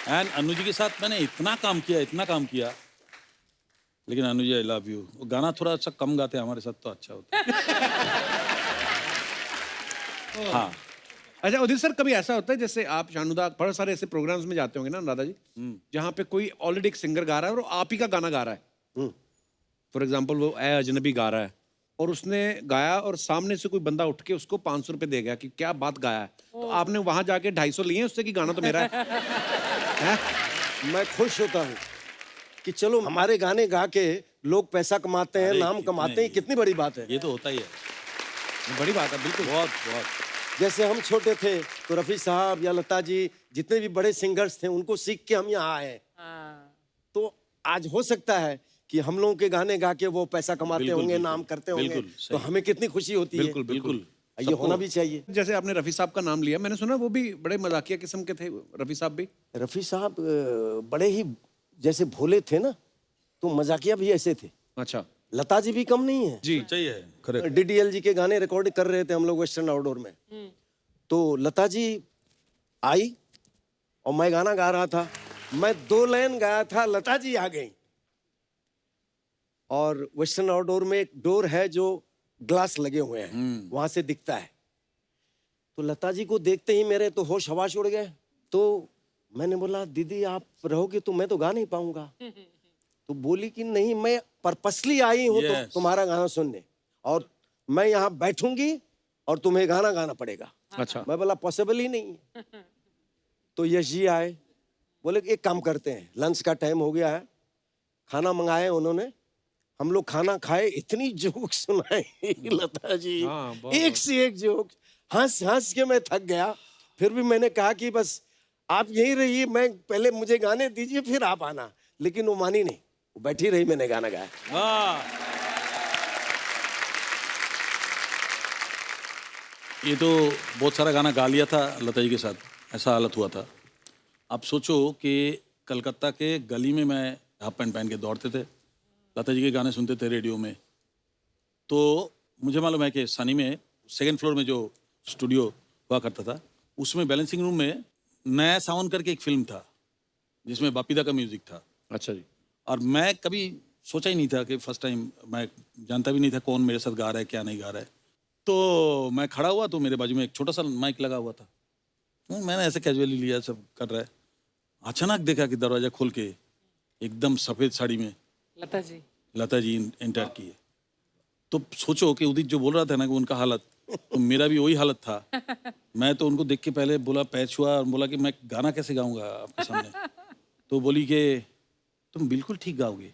एंड अनु जी के साथ मैंने इतना काम किया, लेकिन Anu ji I love you वो गाना थोड़ा सा कम गाते हैं हमारे साथ, तो अच्छा होता है। हाँ। अच्छा उदित सर, कभी ऐसा होता है जैसे आप शानुदा बहुत सारे ऐसे प्रोग्राम्स में जाते होंगे ना राधा जी, जहाँ पे कोई ऑलरेडी एक सिंगर गा रहा है और आप ही का गाना गा रहा है। फॉर एग्जाम्पल वो ए अजनबी गा रहा है और उसने गाया और सामने से कोई बंदा उठ के उसको 500 रुपए दे गया कि क्या बात गाया है, तो आपने वहां जाके 250 लिए उससे कि गाना तो मेरा है? हैं? मैं खुश होता हूँ कि चलो हमारे गाने गा के लोग पैसा कमाते हैं, अरे नाम कितने कमाते हैं, ये- कितनी बड़ी बात है। ये तो होता ही है, ये बड़ी बात है। बिल्कुल। बहुत बहुत। जैसे हम छोटे थे तो रफी साहब या लता जी जितने भी बड़े सिंगर्स थे उनको सीख के हम यहाँ आए, हाँ। तो आज हो सकता है कि हम लोगों के गाने गा के वो पैसा कमाते बिल्कुल, होंगे, बिल्कुल, नाम करते होंगे, बिल्कुल, तो सही। हमें कितनी खुशी होती है। बिल्कुल बिल्कुल। ये होना भी चाहिए। जैसे आपने रफी साहब का नाम लिया, मैंने सुना वो भी बड़े मजाकिया किस्म के थे रफी साहब भी। रफी साहब बड़े ही जैसे भोले थे ना, तो मजाकिया भी ऐसे थे। अच्छा लता जी भी कम नहीं है जी। सही है, करेक्ट। डीडीएल जी के गाने रिकॉर्ड कर रहे थे हम लोग वेस्टर्न आउटडोर में, तो लता जी आई और मैं गाना गा रहा था, मैं 2 लाइन गाया था, लता जी आ गई। और वेस्टर्न आउटडोर में एक डोर है जो ग्लास लगे हुए हैं, वहां से दिखता है। तो लता जी को देखते ही मेरे तो होश हवाश उड़ गए। तो मैंने बोला दीदी आप रहोगे तो मैं तो गा नहीं पाऊंगा। तो बोली कि नहीं, मैं पर्पसली आई हूं तो Yes. तुम्हारा गाना सुनने, और मैं यहाँ बैठूंगी और तुम्हें गाना गाना पड़ेगा। अच्छा। मैं बोला पॉसिबल ही नहीं है। तो यश जी आए, बोले एक काम करते हैं, लंच का टाइम हो गया है, खाना मंगाए उन्होंने, हम लोग खाना खाए, इतनी जोक सुनाए लता जी, हाँ, बहुत। एक से एक जोक, हंस हंस के मैं थक गया। फिर भी मैंने कहा कि बस आप यही रहिए, मैं पहले मुझे गाने दीजिए फिर आप आना, लेकिन वो मानी नहीं, वो बैठी रही, मैंने गाना गाया। वाह, ये तो बहुत सारा गाना गा लिया था लता जी के साथ, ऐसा हालत हुआ था। आप सोचो कि कलकत्ता के गली में मैं हाफ पैंट पहन के दौड़ते थे, लता जी के गाने सुनते थे रेडियो में। तो मुझे मालूम है कि सनी में 2nd फ्लोर में जो स्टूडियो हुआ करता था, उसमें बैलेंसिंग रूम में नया सावन करके एक फिल्म था जिसमें बापीदा का म्यूजिक था। अच्छा जी। और मैं कभी सोचा ही नहीं था कि फर्स्ट टाइम, मैं जानता भी नहीं था कौन मेरे साथ गा रहा है क्या नहीं गा रहा है। तो मैं खड़ा हुआ तो मेरे बाजू में एक छोटा सा माइक लगा हुआ था, मैंने ऐसे कैजुअली लिया, सब कर रहा है। अचानक देखा कि दरवाजा खोल के एकदम सफ़ेद साड़ी में लता जी। लता जी एंटर किए। तो सोचो कि उदित जो बोल रहा था ना कि उनका हालत, तो मेरा भी वही हालत था। मैं तो उनको देख के पहले बोला, पैर छुआ और बोला कि मैं गाना कैसे गाऊंगा आपके सामने। तो बोली कि तुम बिल्कुल ठीक गाओगे,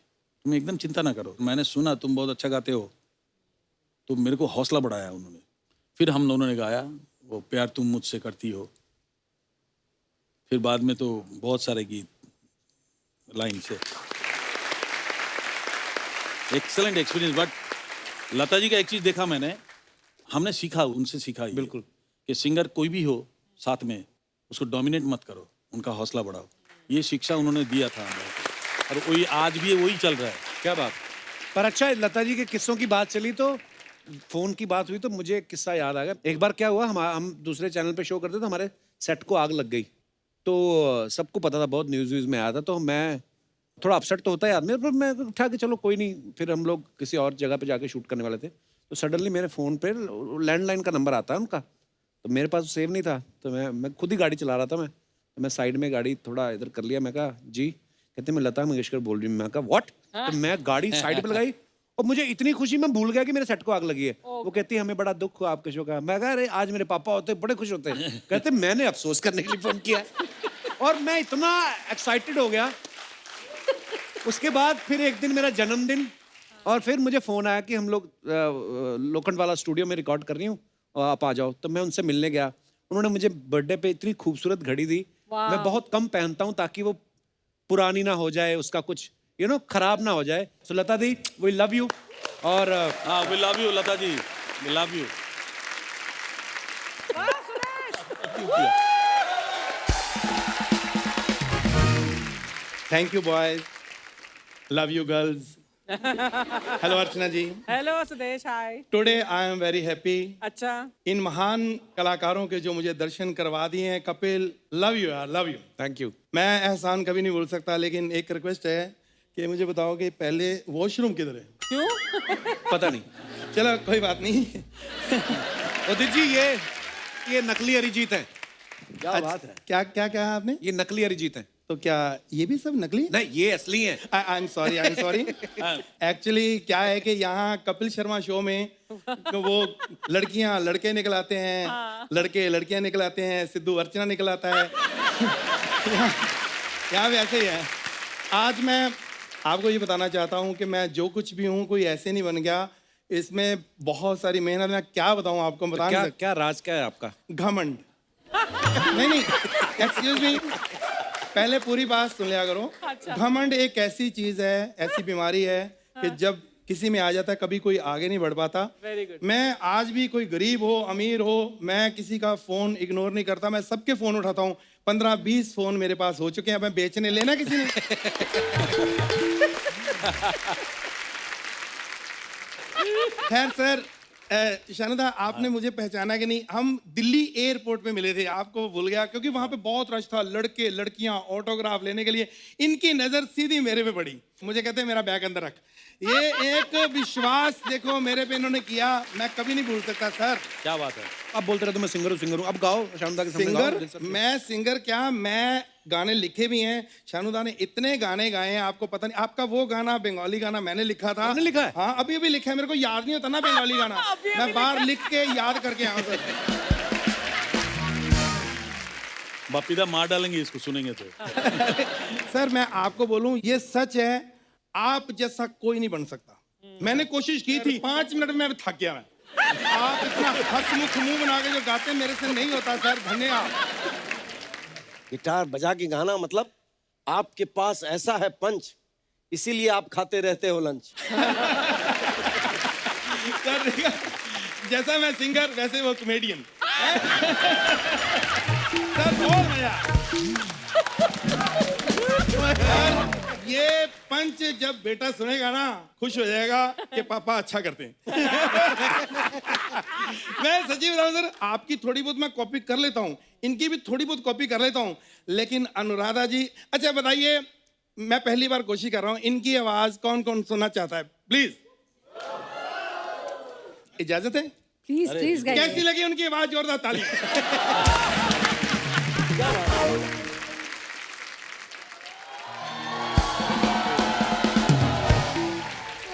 तुम एकदम चिंता ना करो, मैंने सुना तुम बहुत अच्छा गाते हो। तो मेरे को हौसला बढ़ाया उन्होंने। फिर हम दोनों ने गाया वो प्यार तुम मुझसे करती हो। फिर बाद में तो बहुत सारे गीत लाइन से। Excellent experience. But Lata ji का एक चीज देखा मैंने, हमने सीखा, उनसे सीखा ये, बिल्कुल, कि सिंगर कोई भी हो साथ में उसको डोमिनेट मत करो, उनका हौसला बढ़ाओ। ये शिक्षा उन्होंने दिया था हमें, और वही आज भी वही चल रहा है। क्या बात। पर अच्छा, लता जी के किस्सों की बात चली तो फोन की बात हुई तो मुझे एक किस्सा याद आ गया। एक बार क्या हुआ, हम दूसरे चैनल पे शो करते थे, हमारे सेट को आग लग गई। तो सबको पता था, बहुत न्यूज़ व्यूज़ में आया था। तो मैं थोड़ा अपसेट तो होता है आदमी, पर मैं उठा के चलो कोई नहीं। फिर हम लोग किसी और जगह पे जाके शूट करने वाले थे। तो सडनली मेरे फ़ोन पे लैंडलाइन का नंबर आता है उनका, तो मेरे पास सेव नहीं था। तो मैं खुद ही गाड़ी चला रहा था। मैं साइड में गाड़ी थोड़ा इधर कर लिया। मैं कहा जी, कहते मैं लता मंगेशकर बोल रही हूँ। मैं कहा व्हाट। तो मैं गाड़ी साइड पे लगाई और मुझे इतनी खुशी, मैं भूल गया कि मेरे सेट को आग लगी है। वो कहती है हमें बड़ा दुख हुआ आपके शो का। मैं कहा अरे आज मेरे पापा होते बड़े खुश होते। कहते मैंने अफसोस करने के लिए फोन किया। और मैं इतना एक्साइटेड हो गया। उसके बाद फिर एक दिन मेरा जन्मदिन, और फिर मुझे फ़ोन आया कि हम लोग लोखंड वाला स्टूडियो में रिकॉर्ड कर रही हूँ और आप आ जाओ। तो मैं उनसे मिलने गया। उन्होंने मुझे बर्थडे पे इतनी खूबसूरत घड़ी दी। मैं बहुत कम पहनता हूँ ताकि वो पुरानी ना हो जाए, उसका कुछ खराब ना हो जाए। So Lata di, we love you. और हाँ, we love you Lata ji, we love you. Thank you, boys. Love you, girls. Hello, Archana ji. Hello Sudesh, hi. Today I am very happy. अच्छा, इन महान कलाकारों के जो मुझे दर्शन करवा दिए हैं, कपिल, लव यू यार, लव यू। Thank you. मैं एहसान कभी नहीं बोल सकता, लेकिन एक रिक्वेस्ट है कि मुझे बताओ कि पहले वॉशरूम किधर है? क्यों? पता नहीं। चलो कोई बात नहीं। उदित जी, ये नकली अरिजीत है। क्या बात है। क्या क्या कहा आपने? ये नकली अरिजीत है। तो क्या ये भी सब नकली? नहीं, ये असली है। I am sorry. एक्चुअली क्या है कि यहाँ कपिल शर्मा शो में तो वो लड़कियाँ लड़के निकल आते हैं, लड़के लड़कियाँ निकल आते हैं, सिद्धू अर्चना निकल आता है। यहाँ भी ऐसे ही है। आज मैं आपको ये बताना चाहता हूँ कि मैं जो कुछ भी हूँ कोई ऐसे नहीं बन गया। इसमें बहुत सारी मेहनत। मैं क्या बताऊँ आपको, बता नहीं सकता। क्या राज क्या है आपका? घमंड। नहीं, एक्सक्यूज मी, पहले पूरी बात सुन लिया करो। घमंड एक ऐसी चीज है, ऐसी बीमारी है कि जब किसी में आ जाता है कभी कोई आगे नहीं बढ़ पाता। Very good. मैं आज भी, कोई गरीब हो अमीर हो, मैं किसी का फोन इग्नोर नहीं करता। मैं सबके फोन उठाता हूँ। 15-20 फोन मेरे पास हो चुके हैं। मैं बेचने लेना किसी ने। खैर सर, शानदा, आपने मुझे पहचाना कि नहीं? हम दिल्ली एयरपोर्ट पे मिले थे, आपको भूल गया क्योंकि वहां पे बहुत रश था। लड़के लड़कियां ऑटोग्राफ लेने के लिए, इनकी नजर सीधी मेरे पे पड़ी। मुझे कहते हैं मेरा बैग अंदर रख। ये एक विश्वास देखो मेरे पे इन्होंने किया, मैं कभी नहीं भूल सकता सर। क्या बात है। अब बोलते रहे तो मैं सिंगर हूँ। अब गाओ शानुदा के सामने गाओ। सिंगर? मैं सिंगर क्या, मैं गाने लिखे भी हैं। शानुदा ने इतने गाने गाए हैं, आपको पता नहीं। आपका वो गाना, बंगाली गाना, मैंने लिखा था। आपने लिखा है? हाँ, अभी भी लिखा है। मेरे को याद नहीं होता ना बंगाली गाना। मैं बाहर लिख के याद करके आऊँ सर। बापीदा मार डालेंगे इसको सुनेंगे तो। सर मैं आपको बोलूं, ये सच है, आप जैसा कोई नहीं बन सकता। मैंने कोशिश की थी, 5 मिनट में थक गया मैं। आप इतना हंसमुख मुंह बना के जो गाते हैं, मेरे से नहीं होता सर। धन्यवाद। गिटार बजा के गाना, मतलब आपके पास ऐसा है पंच, इसीलिए आप खाते रहते हो लंच। सर जैसा मैं सिंगर वैसे वो कॉमेडियन। सर बहुत मजा। ये पंच जब बेटा सुनेगा ना, खुश हो जाएगा कि पापा अच्छा करते हैं। मैं सच्ची बता रहा हूं सर, आपकी थोड़ी बहुत मैं कॉपी कर लेता हूँ, इनकी भी थोड़ी बहुत कॉपी कर लेता हूँ, लेकिन अनुराधा जी, अच्छा बताइए, मैं पहली बार कोशिश कर रहा हूँ, इनकी आवाज कौन कौन सुनना चाहता है? प्लीज, इजाजत है? प्लीज प्लीज कैसी लगी उनकी आवाज? जोरदार ताली।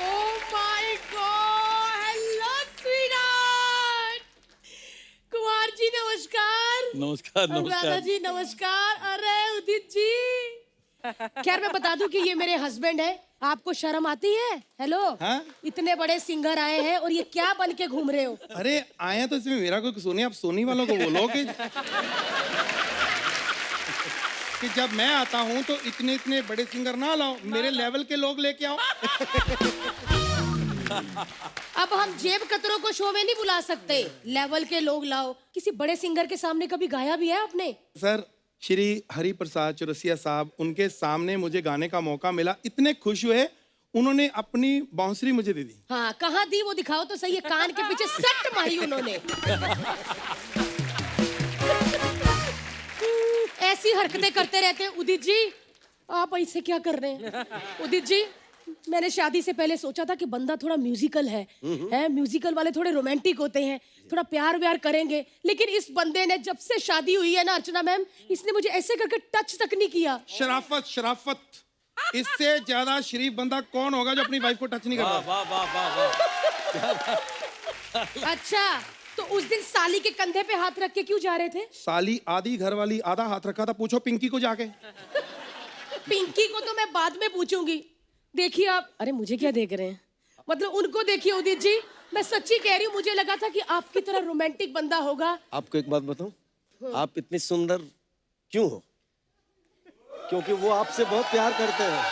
Oh my God! नमस्कार अनुराधा नमस्कार। जी नमस्कार। अरे उदित जी, खैर मैं बता दूं कि ये मेरे हस्बैंड है। आपको शर्म आती है? हेलो, हाँ? इतने बड़े सिंगर आए हैं और ये क्या बन के घूम रहे हो? अरे आए तो इसमें मेरा कोई कसूर नहीं, आप सोनी वालों को बोलो कि जब मैं आता हूँ तो इतने इतने बड़े सिंगर ना लाओ, मेरे लेवल के लोग लेके आओ। अब हम जेब कतरों को शो में नहीं बुला सकते, लेवल के लोग लाओ। किसी बड़े सिंगर के सामने कभी गाया भी है आपने? सर श्री हरि प्रसाद चौरसिया साहब, उनके सामने मुझे गाने का मौका मिला, इतने खुश हुए, उन्होंने अपनी बांसुरी मुझे दे दी। हाँ, कहाँ दी वो दिखाओ तो सही है। कान के पीछे सट मारी उन्होंने। ऐसी हरकतें करते रहते हैं उदित जी। आप ऐसे क्या कर रहे हैं? उदित जी, मैंने शादी से पहले सोचा था कि बंदा थोड़ा म्यूजिकल है, म्यूजिकल वाले थोड़े रोमांटिक होते हैं, थोड़ा प्यार व्यार करेंगे। लेकिन इस बंदे ने, जब से शादी हुई है ना अर्चना मैम, इसने मुझे ऐसे करके टच तक नहीं किया। शराफत शराफत, इससे ज्यादा शरीफ बंदा कौन होगा जो अपनी वाइफ को टच नहीं वाह करता। वाह वाह वाह वाह। अच्छा, तो उस दिन साली के कंधे पे हाथ रख के क्यों जा रहे थे? साली आधी घर वाली, आधा हाथ रखा था। पूछो पिंकी को जाके। पिंकी को तो मैं बाद में पूछूंगी। देखिए आप, अरे मुझे क्या देख रहे हैं, मतलब उनको देखिए उदित जी। मैं सच्ची कह रही हूँ, मुझे लगा था कि आपकी तरह रोमांटिक बंदा होगा। आपको एक बात बताऊं, आप इतनी सुंदर क्यों हो? क्योंकि वो आपसे बहुत प्यार करते हैं।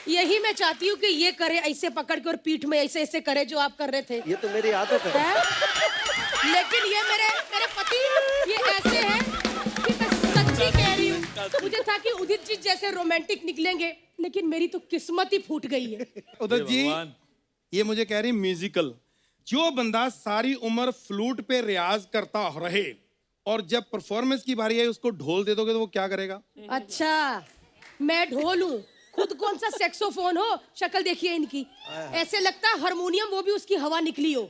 यही मैं चाहती हूँ कि ये करे, ऐसे पकड़ के और पीठ में ऐसे ऐसे करे जो आप कर रहे थे। ये तो मेरी आदत है। लेकिन ये मेरे पति ये ऐसे हैं कि मैं सच्ची कह रही हूँ, मुझे था कि उदित जी जैसे रोमांटिक निकलेंगे, लेकिन मेरी तो किस्मत ही फूट गई है। उधर जी, ये मुझे कह रही म्यूजिकल, जो बंदा सारी उम्र फ्लूट पे रियाज करता रहे और जब परफॉर्मेंस की बारी आई उसको ढोल दे दोगे तो वो क्या करेगा? अच्छा, मैं ढोल हूँ, खुद कौन सा सेक्सोफोन हो। शक्ल देखिए इनकी, ऐसे लगता है हारमोनियम वो भी उसकी हवा निकली हो।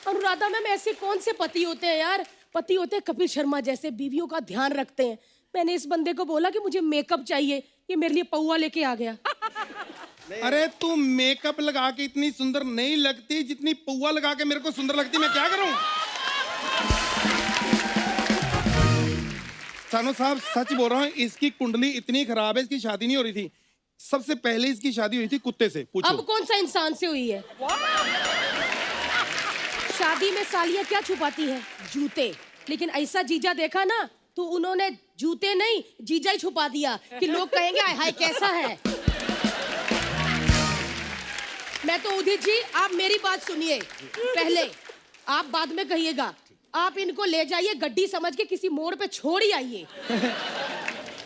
अनुराधा मैम, ऐसे कौन से पति होते हैं यार? पति होते हैं कपिल शर्मा जैसे, बीवियों का ध्यान रखते हैं। मैंने इस बंदे को बोला कि मुझे मेकअप चाहिए, ये मेरे लिए पौवा लेके आ गया। अरे तू मेकअप लगा के इतनी सुंदर नहीं लगती जितनी पौवा लगा के मेरे को सुंदर लगती। मैं क्या करूं? सानू साहब सच बोल रहा हूँ, इसकी कुंडली इतनी खराब है, इसकी शादी नहीं हो रही थी। सबसे पहले इसकी शादी हुई थी कुत्ते से। पूछो। अब कौन सा इंसान से हुई है? शादी में सालियां क्या छुपाती है? जूते। लेकिन ऐसा जीजा देखा ना तो उन्होंने जूते नहीं, जीजा ही छुपा दिया कि लोग कहेंगे हाय हाय कैसा है। मैं तो उदित जी, आप मेरी बात सुनिए पहले, आप बाद में कहिएगा। आप इनको ले जाइए, गड्डी समझ के किसी मोड़ पे छोड़ ही आइए।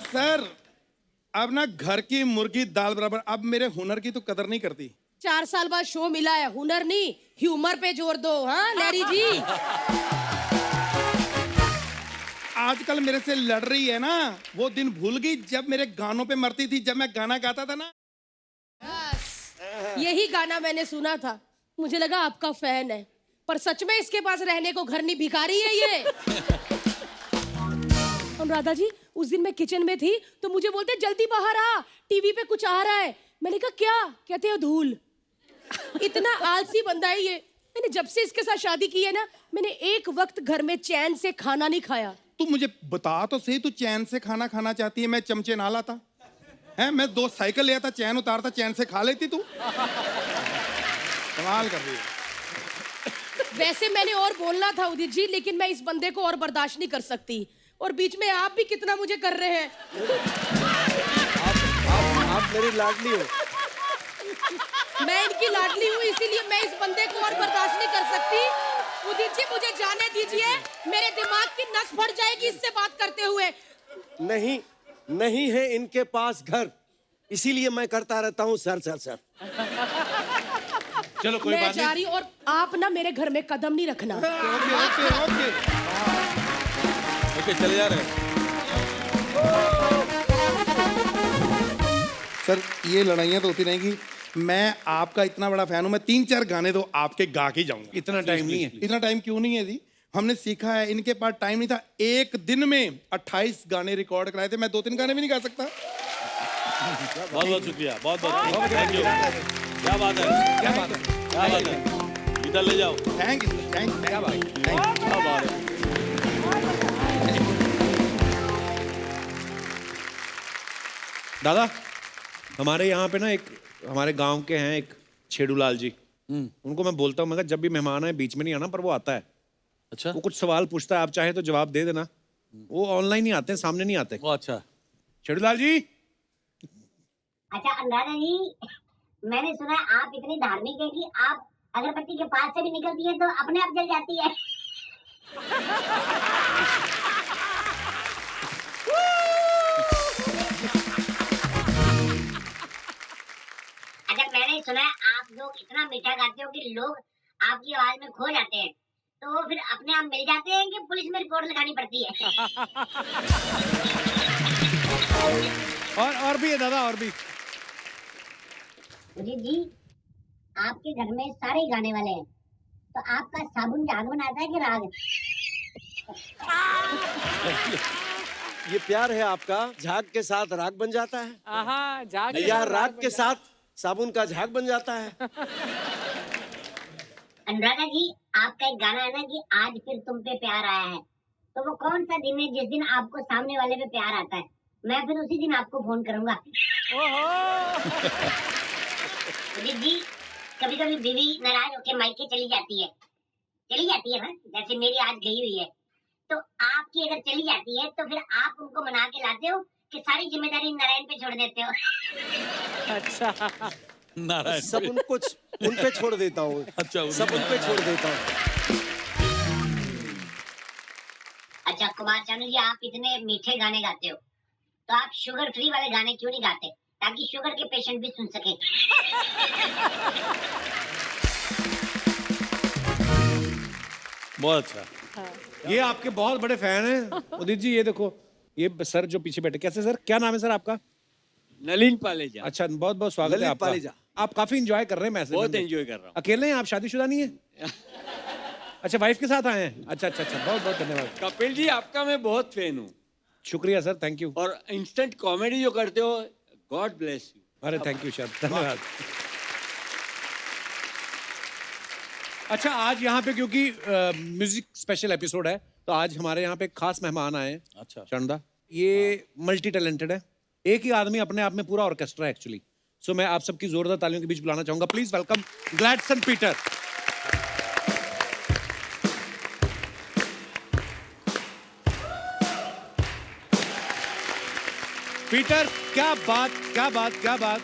सर, अब ना घर की मुर्गी दाल बराबर। अब मेरे हुनर की तो कदर नहीं करती। 4 साल बाद शो मिला है, हुनर नहीं ह्यूमर पे जोर दो। हाँ लहरी जी, आजकल मेरे से लड़ रही है ना, वो दिन भूल गई जब मेरे गानों पे मरती थी, जब मैं गाना गाता था ना। यही गाना मैंने सुना था, मुझे लगा आपका फैन है, पर सच में इसके पास रहने को घर नहीं, भिखारी है ये। अनुराधा जी, उस दिन मैं किचन में थी तो मुझे बोलते जल्दी बाहर आ, टीवी पे कुछ आ रहा है। मैंने कहा क्या? कहते हो धूल। इतना आलसी बंदा है ये। मैंने जब से इसके साथ शादी की है ना, मैंने एक वक्त घर में चैन से खाना नहीं खाया। तू मुझे बता तो सही, तू चैन से खाना खाना चाहती है? मैं चमचे ना लाता है, मैं 2 साइकिल ले आता, चैन उतारता, चैन से खा लेती। तू कमाल कर रही है। वैसे मैंने और बोलना था उदित जी, लेकिन मैं इस बंदे को और बर्दाश्त नहीं कर सकती। और बीच में आप भी कितना मुझे कर रहे हैं। आप मेरी लाडली हो। मैं इनकी लाडली हूँ, इसीलिए मैं इस बंदे को और बर्दाश्त नहीं कर सकती। उदित जी, मुझे जाने दीजिए, मेरे दिमाग की नस फट जाएगी इससे बात करते हुए। नहीं, नहीं है इनके पास घर, इसीलिए मैं करता रहता हूँ सर सर सर। चलो कोई मैं बात जा नहीं। रही हूँ, और आप ना मेरे घर में कदम नहीं रखना। Okay okay okay. ओके, चले जा रहे हैं। सर, ये लड़ाइयाँ तो होती रहेंगी। मैं आपका इतना बड़ा फैन हूँ, मैं 3-4 गाने तो आपके गा के जाऊंगा। इतना टाइम नहीं है। इतना टाइम क्यों नहीं है जी? हमने सीखा है, इनके पास टाइम नहीं था। एक दिन में 28 गाने रिकॉर्ड कराए थे, मैं 2-3 गाने भी नहीं गा सकता। बहुत बहुत शुक्रिया, बहुत बहुत थैंक यू। क्या बात है, क्या बात है, क्या बात है। इधर ले जाओ। थैंक यू सर, थैंक क्या भाई, क्या बात है। दादा हमारे यहाँ पे ना एक हमारे गांव के हैं एक छेड़ूलाल जी, उनको मैं बोलता हूँ मैं कहा, जब भी मेहमान आए बीच में नहीं आना, पर वो आता है। अच्छा, वो कुछ सवाल पूछता है, आप चाहे तो जवाब दे देना। वो ऑनलाइन ही आते हैं, सामने नहीं आते। वो अच्छा। छेड़ूलाल जी, अच्छा अनुराधा जी, मैंने सुना है आप इतनी धार्मिक है कि आप अगरबत्ती के पास से भी निकलती है तो अपने आप जल जाती है। अच्छा मैंने सुना है आप लोग इतना मीठा गाते हो कि लोग आपकी आवाज में खो जाते हैं, तो वो फिर अपने आप मिल जाते हैं कि पुलिस में रिपोर्ट लगानी पड़ती है? और भी है दादा, और भी। उदित जी, आपके घर में सारे गाने वाले हैं, तो आपका साबुन झाग बनाता है कि राग? ये प्यार है आपका, झाग के साथ राग बन जाता है आहा जाग या राग के साथ साबुन का झाग बन जाता है। अनुराधा जी, आपका एक गाना है ना कि आज फिर तुम पे प्यार आया है, तो वो कौन सा दिन है जिस दिन आपको सामने वाले पे प्यार आता है? मैं फिर उसी दिन आपको फोन करूंगा। उदित जी, कभी कभी बीवी नाराज होके मायके चली जाती है ना, जैसे मेरी आज गई हुई है, तो आपकी अगर चली जाती है तो फिर आप उनको मना के लाते हो कि सारी जिम्मेदारी नारायण पे छोड़ देते हो? अच्छा नारायण सब उनको उन पे छोड़ देता हूँ। अच्छा, सब उन पे छोड़ देता हूँ। अच्छा कुमार चानू जी, आप इतने मीठे गाने गाते हो, तो आप शुगर फ्री वाले गाने क्यों नहीं गाते, ताकि शुगर के पेशेंट भी सुन सके? बहुत अच्छा। ये आपके बहुत बड़े फैन हैं उदित जी। ये देखो, ये सर जो पीछे बैठे, कैसे सर, क्या नाम है सर आपका? नलिन पालेजा। अच्छा, बहुत बहुत स्वागत है ललित आपका। पालेजा। आप काफी एंजॉय कर रहे हैं मैसेज। बहुत एंजॉय कर रहा हूँ। अकेले हैं आप, शादीशुदा नहीं है? अच्छा, वाइफ के साथ आए हैं। अच्छा अच्छा अच्छा, बहुत बहुत धन्यवाद। कपिल जी, आपका मैं बहुत फैन हूँ, शुक्रिया सर, थैंक यू। और इंस्टेंट कॉमेडी जो करते हो, गॉड ब्लेस यू। अरे थैंक यू सर, धन्यवाद। अच्छा, आज यहाँ पे क्योंकि म्यूजिक स्पेशल एपिसोड है, तो आज हमारे यहाँ पे एक खास मेहमान आए हैं। अच्छा। चंदा, ये मल्टी टैलेंटेड है, एक ही आदमी अपने आप में पूरा ऑर्केस्ट्रा है एक्चुअली। सो मैं आप सबकी जोरदार तालियों के बीच बुलाना चाहूंगा, please welcome Gladson Peter. Peter, क्या बात क्या बात क्या बात।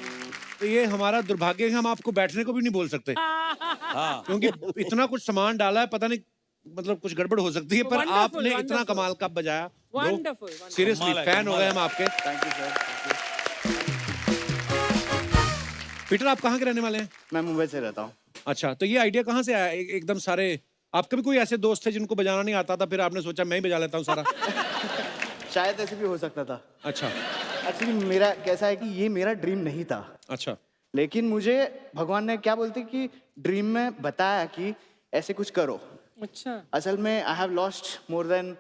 तो ये हमारा दुर्भाग्य है कि हम आपको बैठने को भी नहीं बोल सकते, हाँ, क्योंकि इतना कुछ सामान डाला है, पता नहीं मतलब कुछ गड़बड़ हो सकती है, पर Wonderful, आपने इतना wonderful. कमाल का बजाया। Wonderful, सीरियसली कमाल है, फैन हो कमाल गए है। हम आपके। Thank you sir. पीटर, आप कहाँ के रहने वाले हैं? मैं मुंबई से रहता हूँ। अच्छा, तो ये आइडिया कहाँ से आया एकदम सारे? आपके भी कोई ऐसे दोस्त थे जिनको बजाना नहीं आता था, फिर आपने सोचा मैं ही बजा लेता हूँ सारा? शायद ऐसे भी हो सकता था। अच्छा एक्चुअली मेरा कैसा है कि ये मेरा ड्रीम नहीं था, अच्छा लेकिन मुझे भगवान ने क्या बोलते कि ड्रीम में बताया कि ऐसे कुछ करो। अच्छा असल में I have lost more than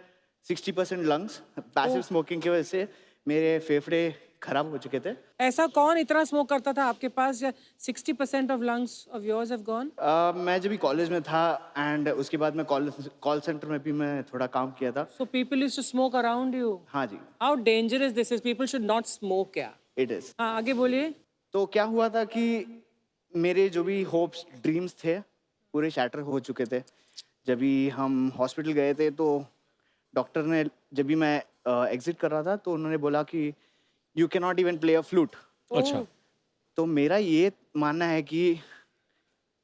60% lungs passive smoking की वजह से। मेरे फेफड़े खराब हो चुके थे। ऐसा कौन इतना स्मोक करता था आपके पास? 60% of lungs of yours have gone. मैं जब भी कॉलेज में था एंड उसके बाद मैं कॉल सेंटर में भी मैं थोड़ा काम किया था। So people used to smoke around you. हाँ जी, how dangerous this is, people should not smoke. Yeah it is. हाँ, आगे बोलिए। तो क्या हुआ था कि मेरे जो भी होप्स ड्रीम्स थे पूरे शैटर हो चुके थे। जब भी हम हॉस्पिटल गए थे तो डॉक्टर ने, जब भी मैं एग्जिट कर रहा था तो उन्होंने बोला कि you can not even play a flute. अच्छा तो मेरा ये मानना है कि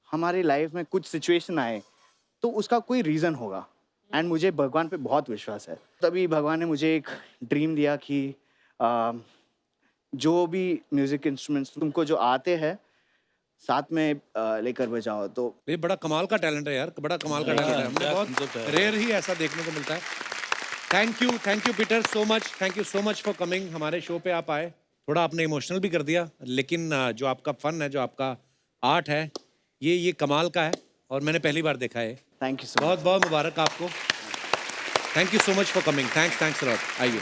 हमारे लाइफ में कुछ सिचुएशन आए तो उसका कोई रीज़न होगा, एंड मुझे भगवान पे बहुत विश्वास है। तभी भगवान ने मुझे एक ड्रीम दिया कि जो भी म्यूजिक इंस्ट्रूमेंट्स तुमको जो आते हैं साथ में लेकर बजाओ। तो ये बड़ा कमाल का टैलेंट है यार, बड़ा कमाल का टैलेंट है। हमें क्या बहुत concept है। रेयर ही ऐसा देखने को मिलता है। Thank you Peter so much, thank you so much for coming. हमारे शो पे आप आए, थोड़ा आपने इमोशनल भी कर दिया, लेकिन जो आपका फन है, जो आपका आर्ट है, ये कमाल का है और मैंने पहली बार देखा है। Thank you so much. बहुत बहुत मुबारक आपको। Thank you so much for coming. Thanks lot. आइए।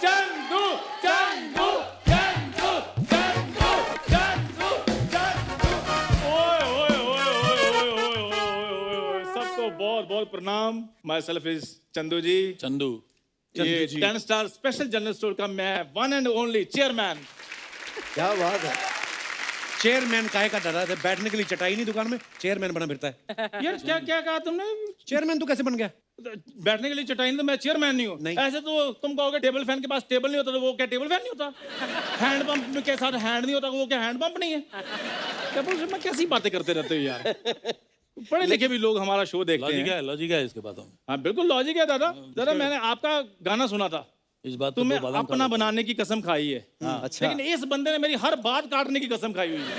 चंदू चंदू चंदू चंदू चंदू चंदू। ओए ओए ओए ओए ओए ओए ओए, सबको बहुत बहुत प्रणाम। माई सेल्फ इज चंदू जी। चंदू ये 10 स्टार स्पेशल जनरल स्टोर का मैं वन एंड ओनली चेयरमैन। क्या बात है। चेयरमैन काहे का डरा है? बैठने के लिए चटाई नहीं दुकान में, चेयरमैन बना फिरता है। यार क्या क्या कहा तुमने? चेयरमैन तू कैसे बन गया? बैठने के लिए चटाई नहीं तो मैं चेयरमैन नहीं हूँ। नहीं। ऐसे तो तुम कहोगे टेबल फैन के पास टेबल नहीं होता तो वो क्या टेबल फैन नहीं होता? हैंड पंप के साथ हैंड नहीं होता वो क्या हैंड पंप नहीं है? क्या बोल मैं कैसी बातें करते रहते हो यार। पढ़े लिखे भी लोग हमारा शो देखते हैं। लॉजिक है इसके बातों में। हाँ बिल्कुल लॉजिक है दादा। दादा मैंने आपका गाना सुना था, इस बात तुम्हें अपना बनाने की कसम खाई है। अच्छा। लेकिन इस बंदे ने मेरी हर बात काटने की कसम खाई हुई है।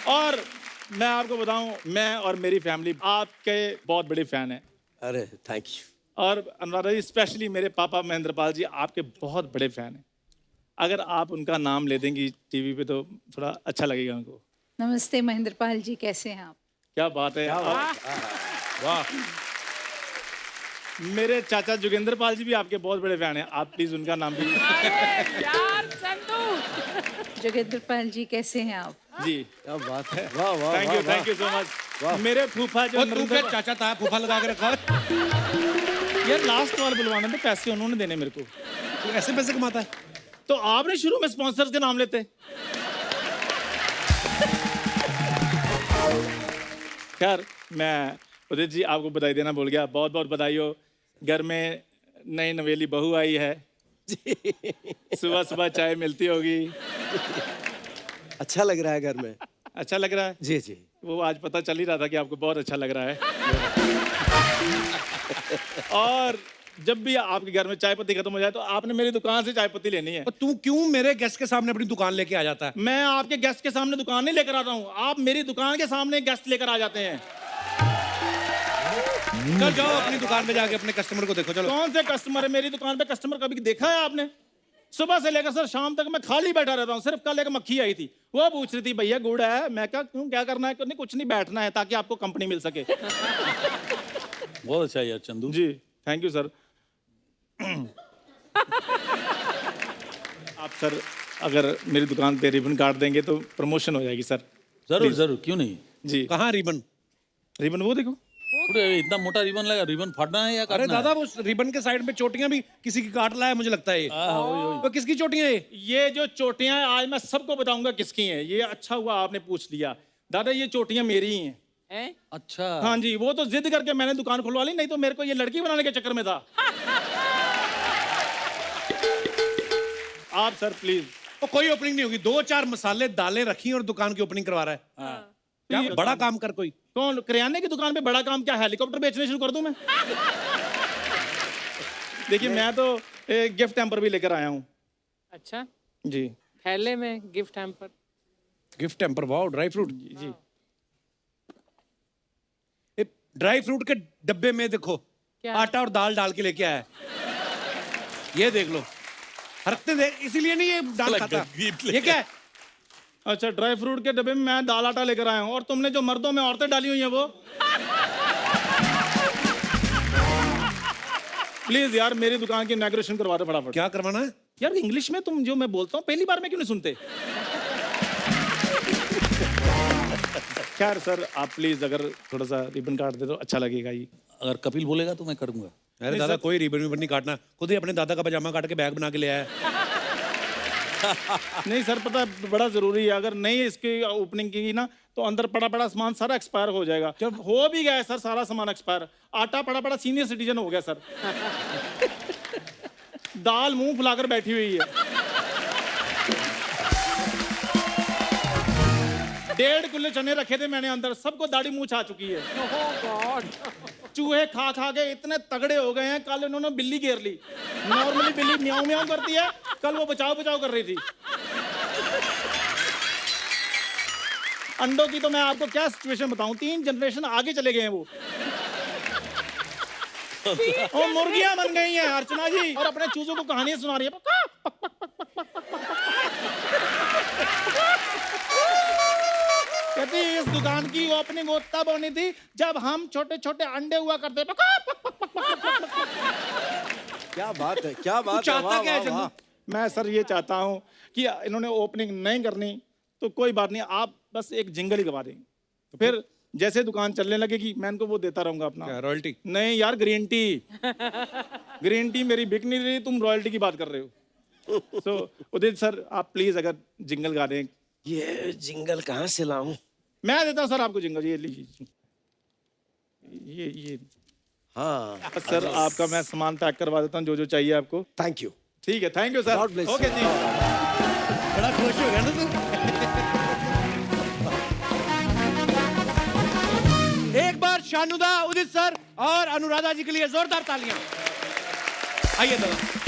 और मैं आपको बताऊं, मैं और मेरी फैमिली आपके बहुत बड़े फैन हैं। अरे थैंक यू। और अनुराधा जी स्पेशली मेरे पापा महेंद्रपाल जी आपके बहुत बड़े फैन हैं। अगर आप उनका नाम ले देंगी टीवी पे तो थोड़ा अच्छा लगेगा उनको। नमस्ते महेंद्रपाल जी, कैसे हैं आप? क्या बात है। वाह। मेरे चाचा जोगेंद्र पाल जी भी आपके बहुत बड़े फैन हैं। आप प्लीज उनका नाम भी। जोगेंद्र पाल जी कैसे हैं आप? जी क्या बात है। वाह वाह। Thank you so much. मेरे फूफा जो तू क्या चाचा था फूफा लगा के रखा? यार लास्ट वाले बुलवाने थे, पैसे उन्होंने देने मेरे को। तू ऐसे पैसे कमाता है? तो आपने शुरू में स्पॉन्सर्स के नाम लेते। खैर मैं उदित जी आपको बधाई देना भूल गया। बहुत बहुत बधाई हो। घर में नई नवेली बहू आई है। सुबह सुबह चाय मिलती होगी। अच्छा लग रहा है घर में। अच्छा लग रहा है? जी जी। वो आज पता चल ही रहा था कि आपको बहुत अच्छा लग रहा है। और जब भी आपके घर में चाय पत्ती खत्म हो जाए तो आपने मेरी दुकान से चाय पत्ती लेनी है। तू क्यों मेरे गेस्ट के सामने अपनी दुकान लेके आ जाता है? मैं आपके गेस्ट के सामने दुकान नहीं लेकर आता हूँ, आप मेरी दुकान के सामने गेस्ट लेकर आ जाते हैं। चल जाओ अपनी दुकान पे जाके अपने कस्टमर को देखो। चलो। कौन से कस्टमर है मेरी दुकान पे? कस्टमर कभी देखा है आपने? सुबह से लेकर सर शाम तक मैं खाली बैठा रहता हूँ। सिर्फ कल एक मक्खी आई थी, वो पूछ रही थी भैया गुड़ है। मैं कहा क्यों, क्या करना है? नहीं कुछ नहीं, बैठना है ताकि आपको कंपनी मिल सके। बहुत अच्छा यार Chandu ji. Thank you sir. आप सर अगर मेरी दुकान पे रिबन काट देंगे तो प्रमोशन हो जाएगी सर। जरूर जरूर, क्यों नहीं। जी। कहाँ रिबन? रिबन वो देखो। इतना मोटा रिबन लगा, रिबन फाड़ना है या अरे दादा वो रिबन के साइड में चोटियां भी किसी की काट लाया मुझे लगता है। तो किसकी चोटियां है? ये जो चोटियां हैं आज मैं सबको बताऊंगा किसकी हैं। ये अच्छा हुआ आपने पूछ लिया दादा, ये चोटियां मेरी ही हैं। अच्छा। हाँ जी, वो तो जिद करके मैंने दुकान खुलवा ली, नहीं तो मेरे को ये लड़की बनाने के चक्कर में था। आप सर प्लीज। तो कोई ओपनिंग नहीं होगी। 2-4 मसाले दालें रखी और दुकान की ओपनिंग करवा रहा है। क्या बड़ा काम कर कोई। कौन? किराने की दुकान पे बड़ा काम क्या? हेलीकॉप्टर बेचने शुरू कर दूं मैं? देखिए मैं तो एक गिफ्ट हैम्पर भी लेकर आया हूँ। अच्छा जी। थैले में gift hamper. Gift hamper, wow. Dry fruit. जी। ड्राई फ्रूट के डब्बे में देखो आटा और दाल डाल के लेके आया है। ये देख लो, हरकते देख, इसीलिए नहीं ये डाल खाता। ये क्या है? अच्छा, ड्राई फ्रूट के डब्बे में मैं दाल आटा लेकर आया हूँ और तुमने जो मर्दों में औरतें डाली हुई हैं वो। प्लीज यार मेरी दुकान की इनॉग्रेशन करवा दो फटाफट। क्या करवाना है यार? इंग्लिश में तुम जो मैं बोलता हूँ पहली बार में क्यों नहीं सुनते? खैर सर आप प्लीज अगर थोड़ा सा रिबन काट दे तो अच्छा लगेगा। ये अगर कपिल बोलेगा तो मैं करूंगा। अरे दादा कोई रिबन विबन नहीं काटना, खुद ही अपने दादा का पजामा काट के बैग बना के ले आया। नहीं सर पता बड़ा जरूरी है, अगर नहीं इसकी ओपनिंग की ना तो अंदर पड़ा पड़ा सामान सारा एक्सपायर हो जाएगा। जब हो भी गया है सर सारा सामान एक्सपायर, आटा पड़ा पड़ा सीनियर सिटीजन हो गया सर। दाल मुंह फुलाकर बैठी हुई है। 1.5 किलो चने रखे थे मैंने अंदर, सबको दाढ़ी मूंछ आ चुकी है। चूहे खा खा के इतने तगड़े हो गए हैं, कल इन्होंने बिल्ली घेर ली। नॉर्मली बिल्ली म्याऊं म्याऊं करती है, कल वो बचाव बचाव कर रही थी। अंडों की तो मैं आपको क्या सिचुएशन बताऊं, 3 जनरेशन आगे चले गए हैं वो। और मुर्गियां बन गई हैं अर्चना जी, और अपने चूजों को कहानियां सुना रही है। कहती इस दुकान की ओपनिंग तब होनी थी जब हम छोटे छोटे अंडे हुआ करते। क्या बात है, क्या बात है, चाहता वाह, क्या है वाह, चंदू? वाह। मैं सर ये चाहता हूँ कि इन्होंने ओपनिंग नहीं करनी तो कोई बात नहीं, आप बस एक जिंगल ही गवा दें, फिर जैसे दुकान चलने लगेगी मैं इनको वो देता रहूंगा अपना रॉयल्टी। नहीं यार, ग्रीन टी। ग्रीन टी मेरी बिक नहीं रही, तुम रॉयल्टी की बात कर रहे हो। सो उदित सर आप प्लीज अगर जिंगल गा दें। ये जिंगल कहाँ से लाऊं? मैं देता हूँ सर आपको जिंगल, ये लीजिए। ये हाँ सर आपका मैं सामान पैक करवा देता हूँ, जो जो चाहिए आपको। Thank you. ठीक है, thank you sir. God bless you. Okay ji. बड़ा खुश हो गया ना तू? एक बार शानुदा, उदित सर और अनुराधा जी के लिए जोरदार तालियां। आइए दादा।